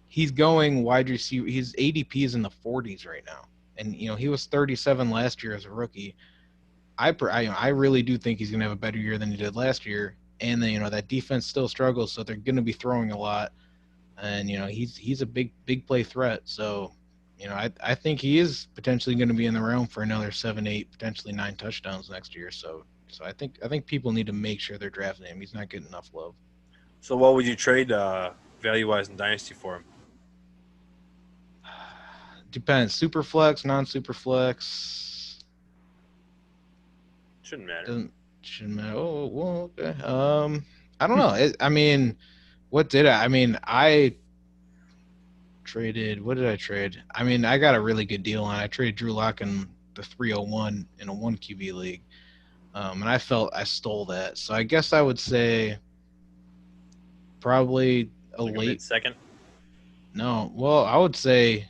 he's going wide receiver. His ADP is in the 40s right now, and he was 37 last year as a rookie. I really do think he's going to have a better year than he did last year, and then that defense still struggles, so they're going to be throwing a lot, and he's a big play threat. So I think he is potentially going to be in the realm for another 7, 8, potentially 9 touchdowns next year. So I think people need to make sure they're drafting him. He's not getting enough love. So what would you trade value-wise in Dynasty for him? Depends. Super flex, non-super flex. Shouldn't matter. Shouldn't matter. Oh, well, okay. I don't know. I mean, what did I? I mean, I traded. What did I trade? I mean, I got a really good deal on. I traded Drew Lock in the 301 in a 1 QB league, and I felt I stole that. So I guess I would say probably a late second. No, well, I would say,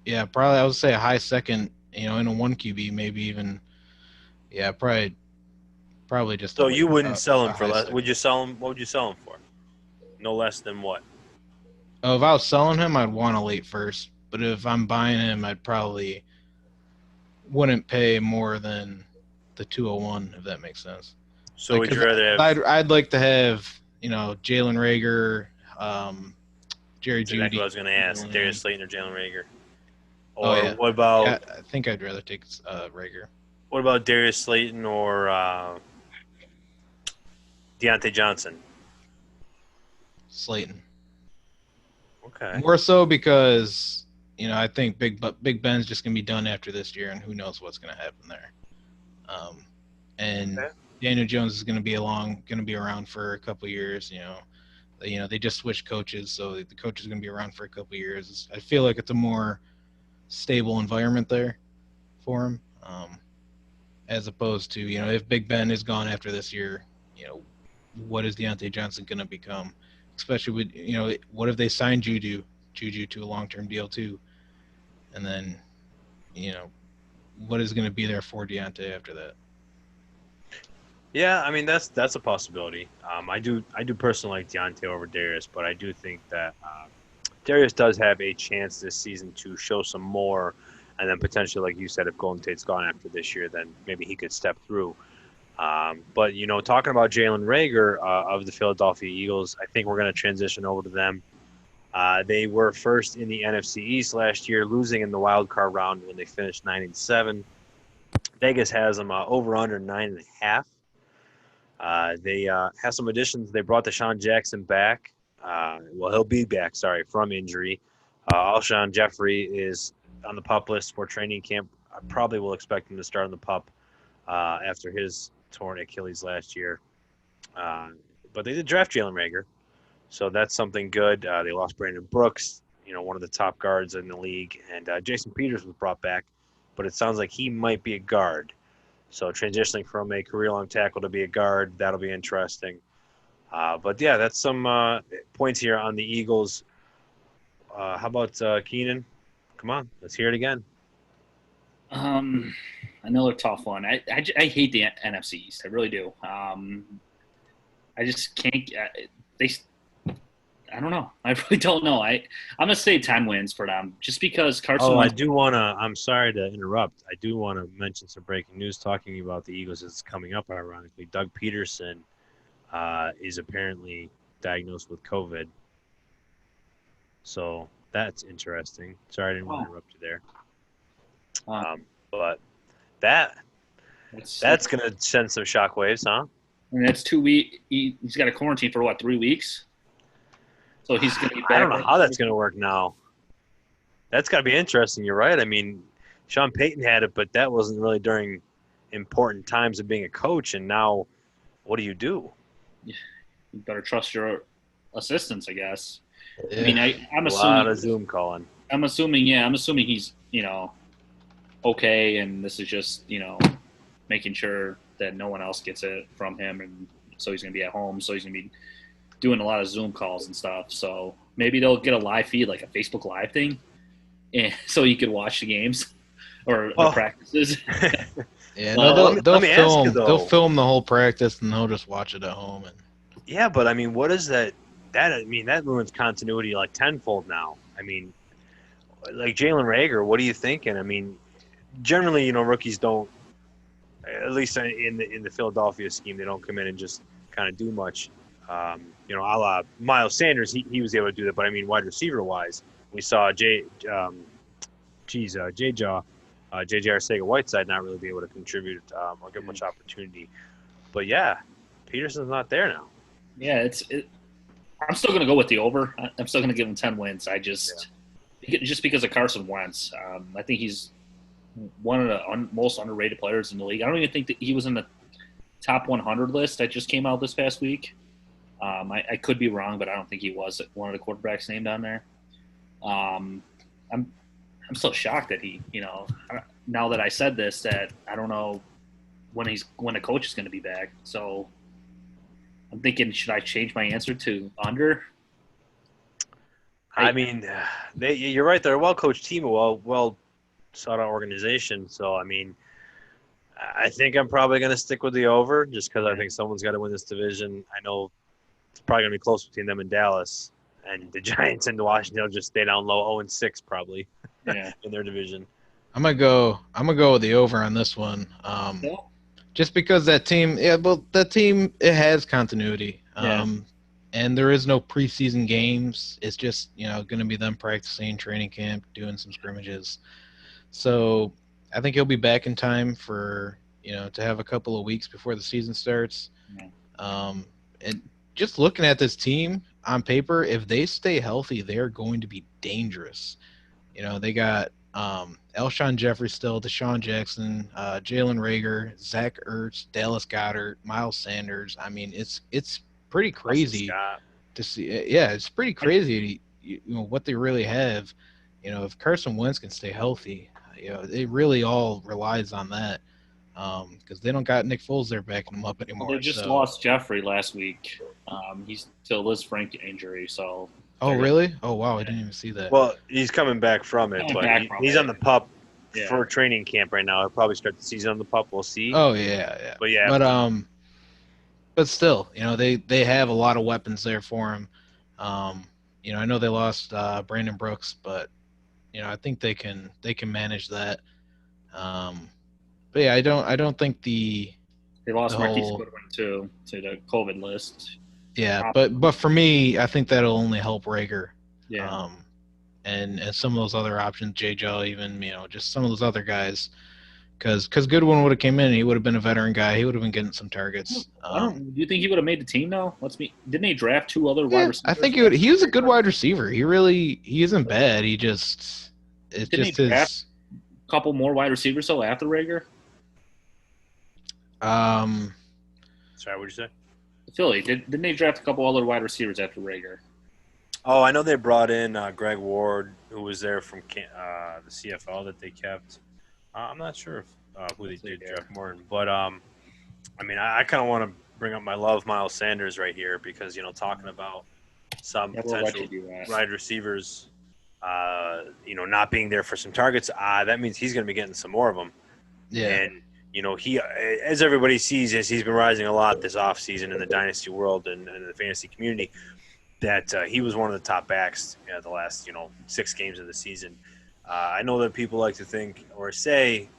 yeah, probably I would say a high second. In a 1 QB, maybe even, yeah, probably just. So you wouldn't sell him for less? Would you sell him? What would you sell him for? No less than what? Oh, if I was selling him, I'd want a late first. But if I'm buying him, I'd probably wouldn't pay more than the 201, if that makes sense. So would you rather have? I'd like to have Jalen Reagor, Jerry Jeudy. Exactly what I was going to ask: Darius Slayton or Jalen Reagor. Or yeah. What about? Yeah, I think I'd rather take Reagor. What about Darius Slayton or Deontay Johnson? Slayton. Okay. More so because I think Big Ben's just gonna be done after this year, and who knows what's gonna happen there. And okay. Daniel Jones is gonna be around for a couple years. They just switched coaches, so the coach is gonna be around for a couple years. I feel like it's a more stable environment there for him, as opposed to if Big Ben is gone after this year, what is Deontay Johnson gonna become? Especially with what if they signed Juju to a long-term deal too, and then what is going to be there for Deontay after that? Yeah, I mean that's a possibility. I do personally like Deontay over Darius, but I do think that Darius does have a chance this season to show some more, and then potentially, like you said, if Golden Tate's gone after this year, then maybe he could step through. But talking about Jalen Reagor of the Philadelphia Eagles, I think we're going to transition over to them. They were first in the NFC East last year, losing in the wild card round when they finished 9-7. Vegas has them over under 9.5. They have some additions. They brought Deshaun Jackson back. He'll be back. From injury. Alshon Jeffrey is on the PUP list for training camp. I probably will expect him to start on the PUP after his torn Achilles last year. But they did draft Jalen Reagor, so that's something good. They lost Brandon Brooks, one of the top guards in the league, and Jason Peters was brought back, but it sounds like he might be a guard. So transitioning from a career-long tackle to be a guard, that'll be interesting. But yeah, that's some points here on the Eagles. How about Keenan? Come on, let's hear it again. Another tough one. I hate the NFC East. I really do. I just can't. I don't know. I really don't know. I'm gonna say 10 wins for them, just because Carson. I do want to. I'm sorry to interrupt. I do want to mention some breaking news talking about the Eagles. It's coming up. Ironically, Doug Peterson is apparently diagnosed with COVID. So that's interesting. Sorry, I didn't want to interrupt you there. But that's going to send some shockwaves, huh? And that's 2 weeks. He's got a quarantine for 3 weeks? So he's going to be back. I don't know how that's going to work now. That's got to be interesting. You're right. I mean, Sean Payton had it, but that wasn't really during important times of being a coach. And now, what do? You better trust your assistants, I guess. Yeah. I mean, I'm assuming a lot of Zoom calling. I'm assuming he's okay, and this is just making sure that no one else gets it from him, and so he's gonna be at home, so he's gonna be doing a lot of Zoom calls and stuff. So maybe they'll get a live feed, like a Facebook Live thing, and so you could watch the games or the practices. Yeah, no, they'll film. They'll film the whole practice, and they'll just watch it at home. And yeah, but I mean, what is that? That ruins continuity like tenfold now. I mean, like Jalen Reagor, what are you thinking? I mean, generally, rookies don't, at least in the Philadelphia scheme, they don't come in and just kind of do much. A la Miles Sanders, he was able to do that. But I mean, wide receiver wise, we saw J.J. Arcega-Whiteside not really be able to contribute or get much opportunity. But yeah, Peterson's not there now. Yeah, I'm still going to go with the over. I'm still going to give him 10 wins. Just because of Carson Wentz. I think he's one of the most underrated players in the league. I don't even think that he was in the top 100 list that just came out this past week. I could be wrong, but I don't think he was one of the quarterbacks named on there. I'm still shocked that he, now that I said this, that I don't know when the coach is going to be back. So I'm thinking, should I change my answer to under? I mean, you're right. They're a well-coached team, a well sought-out organization. So, I mean, I think I'm probably going to stick with the over just because I think someone's got to win this division. I know it's probably going to be close between them and Dallas. And the Giants and Washington will just stay down low 0-6 probably in their division. I'm gonna go with the over on this one. Just because that team, it has continuity. And there is no preseason games. It's just, going to be them practicing, training camp, doing some scrimmages. So I think he'll be back in time for, to have a couple of weeks before the season starts. And just looking at this team on paper, if they stay healthy, they're going to be dangerous. They got Alshon Jeffrey still, Deshaun Jackson, Jalen Reagor, Zach Ertz, Dallas Goedert, Miles Sanders. I mean, it's pretty crazy to see. Yeah, it's pretty crazy. What they really have. If Carson Wentz can stay healthy, it really all relies on that. Because they don't got Nick Foles there backing them up anymore. Well, they just lost Jeffrey last week. He's to a Liz Frank injury, so. Oh, really? Oh, wow. I didn't even see that. Well, he's coming back from it, but he's on the PUP for training camp right now. He'll probably start the season on the PUP. We'll see. Oh, yeah. But still, they have a lot of weapons there for him. I know they lost Brandon Brooks, but, I think they can manage that. But yeah, I don't think they lost Marquise Goodwin too to the COVID list. Yeah, but for me, I think that'll only help Reagor. Yeah. And some of those other options, J.J. even, just some of those other guys, because Goodwin would have came in, he would have been a veteran guy, he would have been getting some targets. Do you think he would have made the team though? Didn't he draft 2 other wide receivers? I think he was a good wide receiver. He isn't bad. He draft a couple more wide receivers though after Reagor? Sorry, what did you say? Philly, didn't they draft a couple other wide receivers after Reagor? Oh, I know they brought in Greg Ward, who was there from the CFL that they kept. I'm not sure who they did draft more in, but I kind of want to bring up my love Miles Sanders right here because talking about some potential wide receivers, not being there for some targets, that means he's going to be getting some more of them. Yeah. And he, as everybody sees, he's been rising a lot this offseason in the dynasty world and in the fantasy community, that he was one of the top backs the last, 6 games of the season. I know that people like to think or say,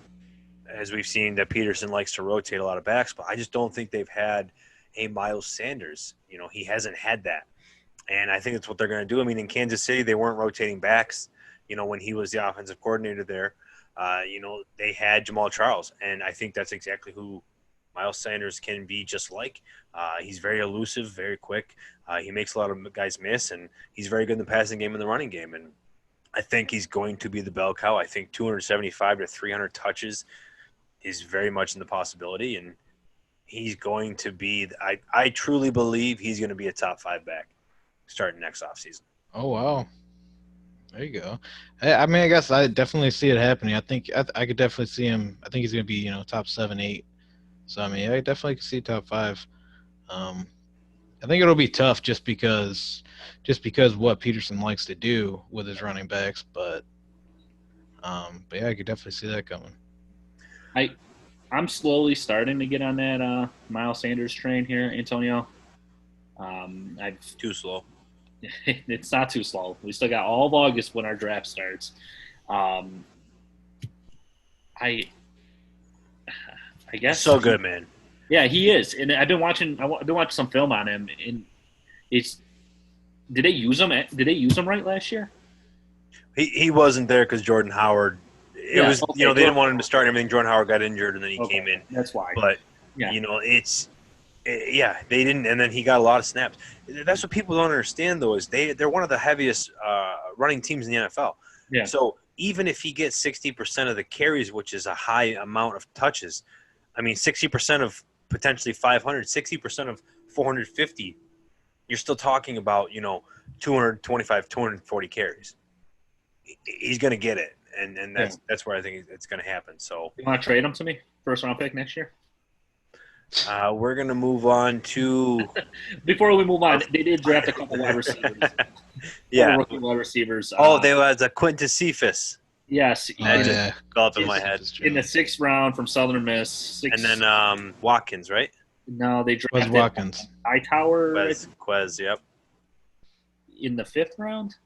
as we've seen, that Peterson likes to rotate a lot of backs, but I just don't think they've had a Miles Sanders. He hasn't had that. And I think that's what they're going to do. I mean, in Kansas City, they weren't rotating backs, when he was the offensive coordinator there. They had Jamal Charles, and I think that's exactly who Miles Sanders can be just like. He's very elusive, very quick. He makes a lot of guys miss, and he's very good in the passing game and the running game. And I think he's going to be the bell cow. I think 275 to 300 touches is very much in the possibility, and he's going to be – I truly believe he's going to be a top 5 back starting next offseason. Oh, wow. There you go. I mean, I guess I definitely see it happening. I think I could definitely see him. I think he's going to be, top 7, 8. So I mean, I definitely could see top 5. Um, I think it'll be tough just because what Peterson likes to do with his running backs, but yeah, I could definitely see that coming. I'm slowly starting to get on that Miles Sanders train here, Antonio. I've Too slow. It's not too slow. We still got all of August when our draft starts. Um, I I guess So good, man. Yeah, he is, and I've been watching. I've been watching some film on him, and it's. Did they use him? Did they use him right last year? He wasn't there because Jordan Howard. It was okay, they didn't want him to start everything. Jordan Howard got injured and then he came in. That's why. But Yeah. they didn't, and then he got a lot of snaps. That's what people don't understand though is they're one of the heaviest running teams in the NFL. Yeah. So even if he gets 60% of the carries, which is a high amount of touches, I mean 60% of potentially 500, 60% of 450, you're still talking about 225, 240 carries. He's going to get it, and that's where I think it's going to happen. So you want to trade him to me, first round pick next year? We're going to move on to. Before we move on, they did draft a couple wide receivers. Yeah, rookie wide receivers. They was a Quintus Cephas. Yes, That just fell up in my head. In the 6th round from Southern Miss. And then Watkins, right? No, they drafted Watkins. Hightower. Quez, yep. In the 5th round.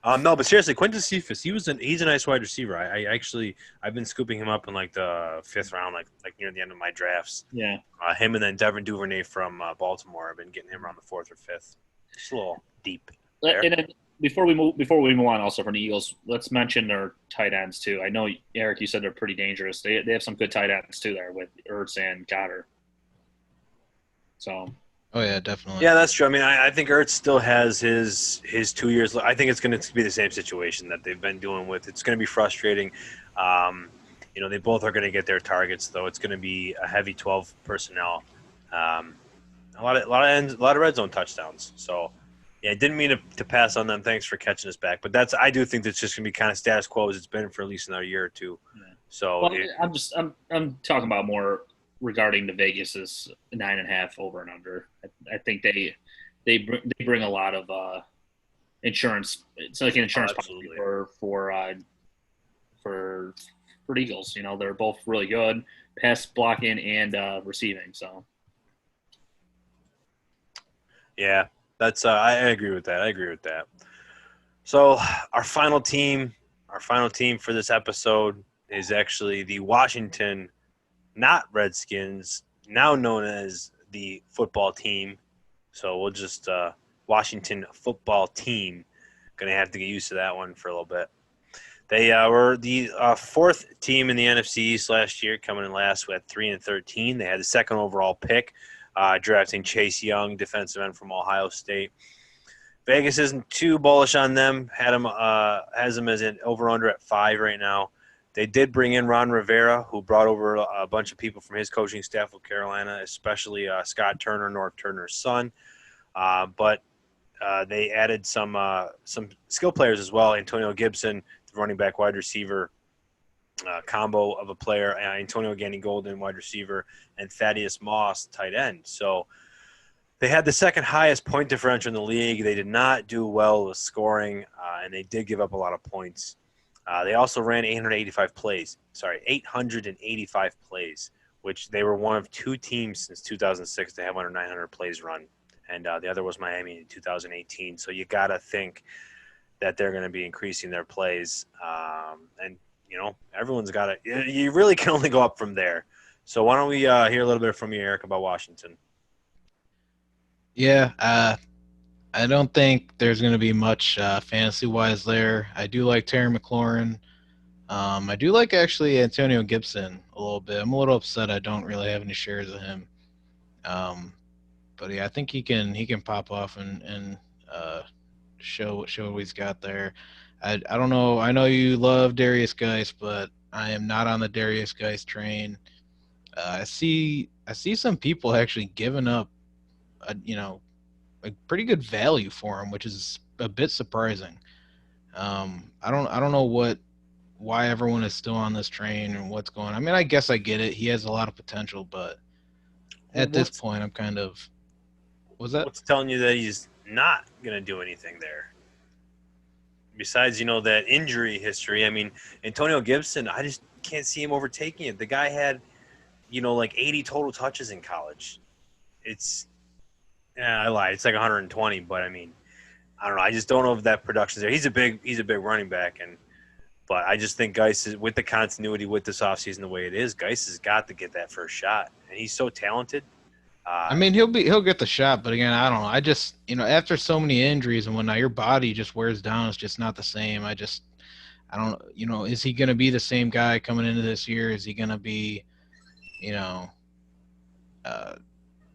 No, but seriously, Quintus Cephas, he's a nice wide receiver. I've been scooping him up in like the 5th round, like near the end of my drafts. Yeah. Him and then Devin Duvernay from Baltimore. I've been getting him around the 4th or 5th. Just a little deep. And then before we move on, also from the Eagles, let's mention their tight ends too. I know Eric, you said they're pretty dangerous. They have some good tight ends too there with Ertz and Goddard. So. Oh yeah, definitely. Yeah, that's true. I mean, I think Ertz still has his 2 years. I think it's going to be the same situation that they've been dealing with. It's going to be frustrating. They both are going to get their targets, though. It's going to be a heavy 12 personnel. A lot of red zone touchdowns. So, yeah, didn't mean to pass on them. Thanks for catching us back. But I do think that's just going to be kind of status quo as it's been for at least another year or two. Yeah. So I'm talking about more regarding the Vegas's 9.5 over and under. I think they bring a lot of insurance. It's like an insurance policy for Eagles. They're both really good, pass blocking and receiving. So yeah, that's I agree with that. So our final team for this episode is actually the Washington, not Redskins, now known as the football team. So we'll just Washington football team. Going to have to get used to that one for a little bit. They were the 4th team in the NFC East last year, coming in last with 3-13. They had the 2nd overall pick, drafting Chase Young, defensive end from Ohio State. Vegas isn't too bullish on them. Has them as an over-under at 5 right now. They did bring in Ron Rivera, who brought over a bunch of people from his coaching staff with Carolina, especially Scott Turner, North Turner's son. But they added some skill players as well. Antonio Gibson, the running back wide receiver combo of a player, Antonio Gandy-Golden, wide receiver, and Thaddeus Moss, tight end. So they had the 2nd highest point differential in the league. They did not do well with scoring, and they did give up a lot of points. They also ran 885 plays, which they were one of 2 teams since 2006 to have under 900 plays run. And the other was Miami in 2018. So you got to think that they're going to be increasing their plays. And, everyone's got to – you really can only go up from there. So why don't we hear a little bit from you, Eric, about Washington? Yeah, I don't think there's going to be much fantasy-wise there. I do like Terry McLaurin. I do like, actually, Antonio Gibson a little bit. I'm a little upset I don't really have any shares of him. But, yeah, I think he can pop off and show what he's got there. I don't know. I know you love Darius Geis, but I am not on the Darius Geis train. I see some people actually giving up, a pretty good value for him, which is a bit surprising. I don't know why everyone is still on this train and what's going on. I mean, I guess I get it. He has a lot of potential, but at this point, I'm kind of. What's telling you that he's not going to do anything there? Besides, that injury history. I mean, Antonio Gibson, I just can't see him overtaking it. The guy had, like 80 total touches in college. I lied. It's like 120, but I mean, I don't know. I just don't know if that production's there. He's a big running back, but I just think Geis is, with the continuity with this offseason the way it is, Geis has got to get that first shot, and he's so talented. I mean, he'll get the shot, but again, I don't know. I just, after so many injuries and whatnot, your body just wears down. It's just not the same. I don't, is he going to be the same guy coming into this year? Is he going to be,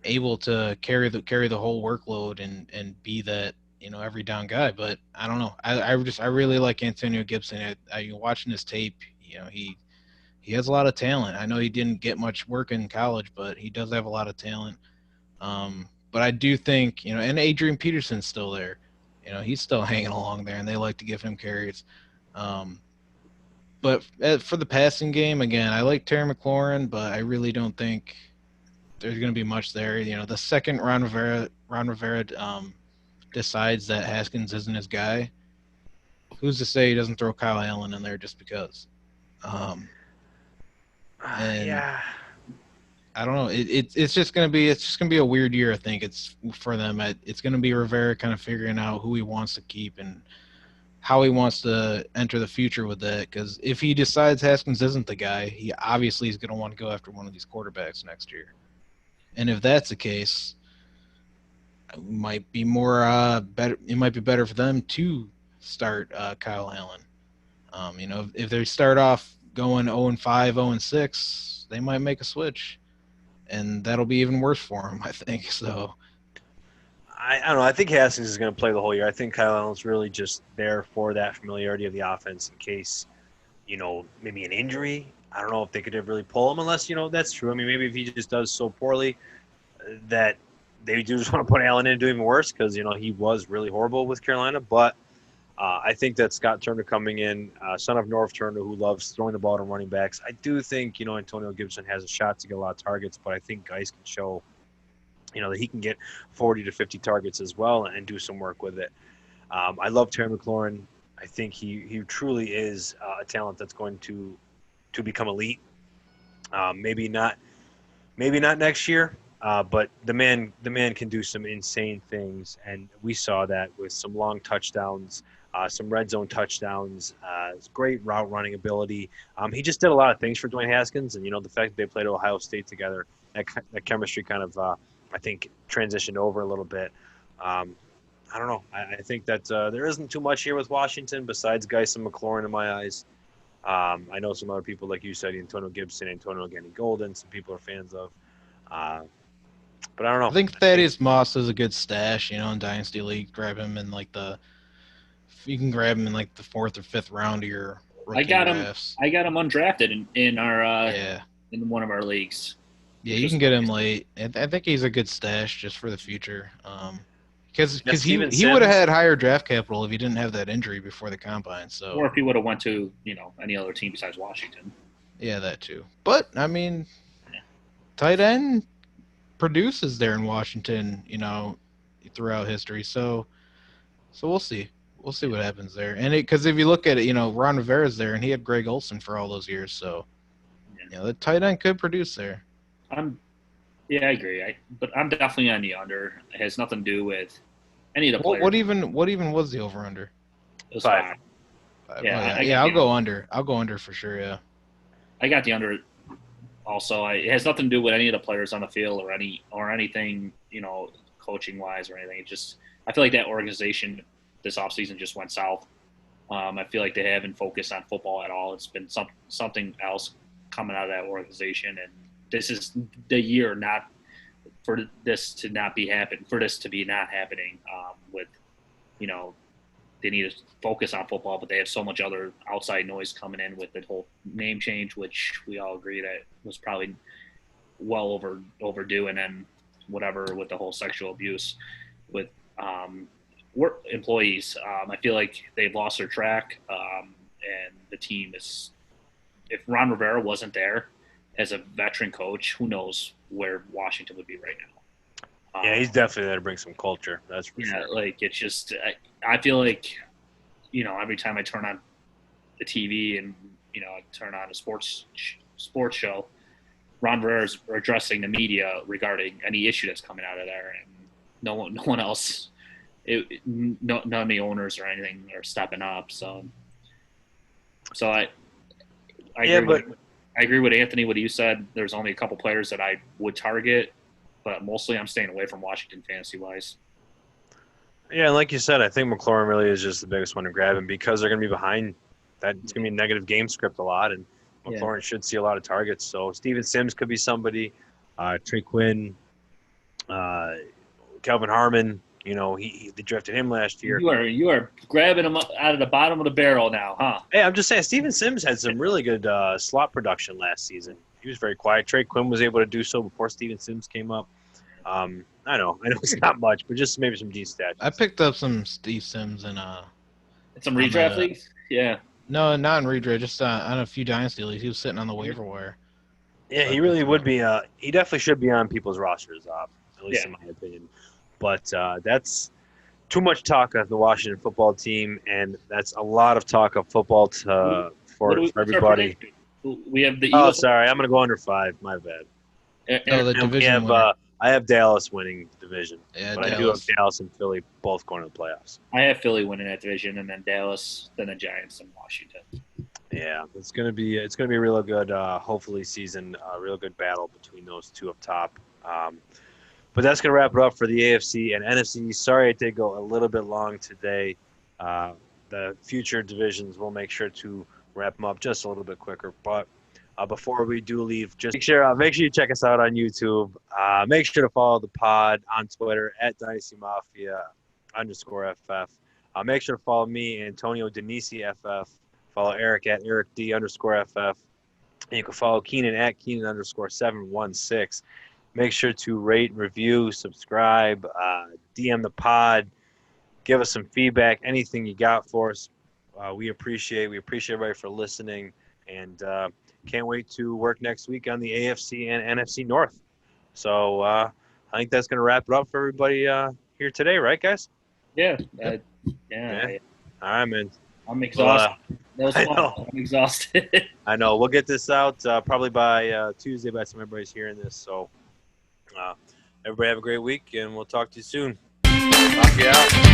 able to carry the whole workload and be that, every down guy? But I don't know. I really like Antonio Gibson. I watching his tape, he has a lot of talent. I know he didn't get much work in college, but he does have a lot of talent. But I do think, and Adrian Peterson's still there. He's still hanging along there, and they like to give him carries. But for the passing game, again, I like Terry McLaurin, but I really don't think there's going to be much there. The second Ron Rivera decides that Haskins isn't his guy, who's to say he doesn't throw Kyle Allen in there just because? Yeah, I don't know. It's just gonna be a weird year. I think it's for them. It's gonna be Rivera kind of figuring out who he wants to keep and how he wants to enter the future with that. Because if he decides Haskins isn't the guy, he obviously is gonna want to go after one of these quarterbacks next year. And if that's the case, it might be better. It might be better for them to start Kyle Allen. If they start off going 0-5, 0-6, they might make a switch, and that'll be even worse for them, I think. So, I don't know. I think Haskins is going to play the whole year. I think Kyle Allen's really just there for that familiarity of the offense in case, maybe an injury. I don't know if they could ever really pull him unless, that's true. I mean, maybe if he just does so poorly that they do just want to put Allen in and do even worse because, he was really horrible with Carolina. But I think that Scott Turner coming in, son of Norv Turner, who loves throwing the ball to running backs. I do think, Antonio Gibson has a shot to get a lot of targets, but I think Geis can show, that he can get 40 to 50 targets as well and do some work with it. I love Terry McLaurin. I think he truly is a talent that's going to become elite. Maybe not next year, but the man can do some insane things, and we saw that with some long touchdowns. Some red zone touchdowns, great route running ability. He just did a lot of things for Dwayne Haskins, and the fact that they played Ohio State together, that chemistry kind of, I think, transitioned over a little bit. I don't know. I think that there isn't too much here with Washington besides Geis and McLaurin in my eyes. I know some other people, like you said, Antonio Gibson, Antonio Gandy Golden, some people are fans of. But I don't know. I think Thaddeus Moss is a good stash, in Dynasty League. Grab him in you can grab him in the 4th or 5th round of your rookie drafts. I got him undrafted in our in one of our leagues. Yeah, you can get him late. I think he's a good stash just for the future. Because he would have had higher draft capital if he didn't have that injury before the combine. So, or if he would have went to any other team besides Washington. Yeah, that too. But I mean, tight end produces there in Washington, throughout history. So we'll see. We'll see what happens there. And because if you look at it, Ron Rivera's there, and he had Greg Olson for all those years. So, the tight end could produce there. I agree. But I'm definitely on the under. It has nothing to do with any of the players. What even was the over under? It was 5. Yeah, I'll go under. I'll go under for sure. Yeah. I got the under. Also, it has nothing to do with any of the players on the field or anything, coaching wise or anything. It just, I feel like that organization this offseason just went south. I feel like they haven't focused on football at all. It's been something else coming out of that organization, and this is the year not for this to not be happen for this to be not happening. With they need to focus on football, but they have so much other outside noise coming in with the whole name change, which we all agree that was probably well overdue, and then whatever with the whole sexual abuse with work employees. I feel like they've lost their track, and the team is. If Ron Rivera wasn't there as a veteran coach, who knows where Washington would be right now. Yeah, he's definitely there to bring some culture. That's for sure. Yeah, like it's just I feel like every time I turn on the TV and I turn on a sports show, Ron Rivera's addressing the media regarding any issue that's coming out of there, and no one else, none of the owners or anything are stepping up. So I agree with Anthony. What you said. There's only a couple players that I would target, but mostly I'm staying away from Washington fantasy wise. Yeah, and like you said, I think McLaurin really is just the biggest one to grab, and because they're going to be behind, it's going to be a negative game script a lot, and McLaurin should see a lot of targets. So Steven Sims could be somebody. Trey Quinn, Calvin Harmon. They drafted him last year. You are grabbing him up out of the bottom of the barrel now, huh? Hey, I'm just saying, Steven Sims had some really good slot production last season. He was very quiet. Trey Quinn was able to do so before Steven Sims came up. I know it's not much, but just maybe some decent stats. I picked up some Steve Sims in some redraft leagues. Yeah. No, not in redraft. Just on a few dynasty leagues. He was sitting on the waiver wire. Yeah, he really would be. He definitely should be on people's rosters, at least in my opinion. But that's too much talk of the Washington football team, and that's a lot of talk of football for everybody. We have the Eagles. Oh, sorry, I'm going to go under 5. My bad. The division winner. I have Dallas winning the division, but Dallas. I do have Dallas and Philly both going to the playoffs. I have Philly winning that division, and then Dallas, then the Giants, and Washington. Yeah, it's going to be a real good, hopefully season, a real good battle between those two up top. But that's going to wrap it up for the AFC and NFC. Sorry I did go a little bit long today. The future divisions, we'll make sure to wrap them up just a little bit quicker. But before we do leave, just make sure you check us out on YouTube. Make sure to follow the pod on Twitter at Dynasty Mafia _FF. Make sure to follow me, Antonio Denisi FF. Follow Eric at Eric D _FF. And you can follow Keenan at Keenan _716. Make sure to rate, review, subscribe, DM the pod, give us some feedback, anything you got for us. We appreciate everybody for listening, and can't wait to work next week on the AFC and NFC North. So I think that's going to wrap it up for everybody here today, right, guys? Yeah. All right, man. I'm exhausted. That was fun. I'm exhausted. I know. We'll get this out probably by Tuesday by the time everybody's hearing this. So everybody have a great week, and we'll talk to you soon. Mafia out.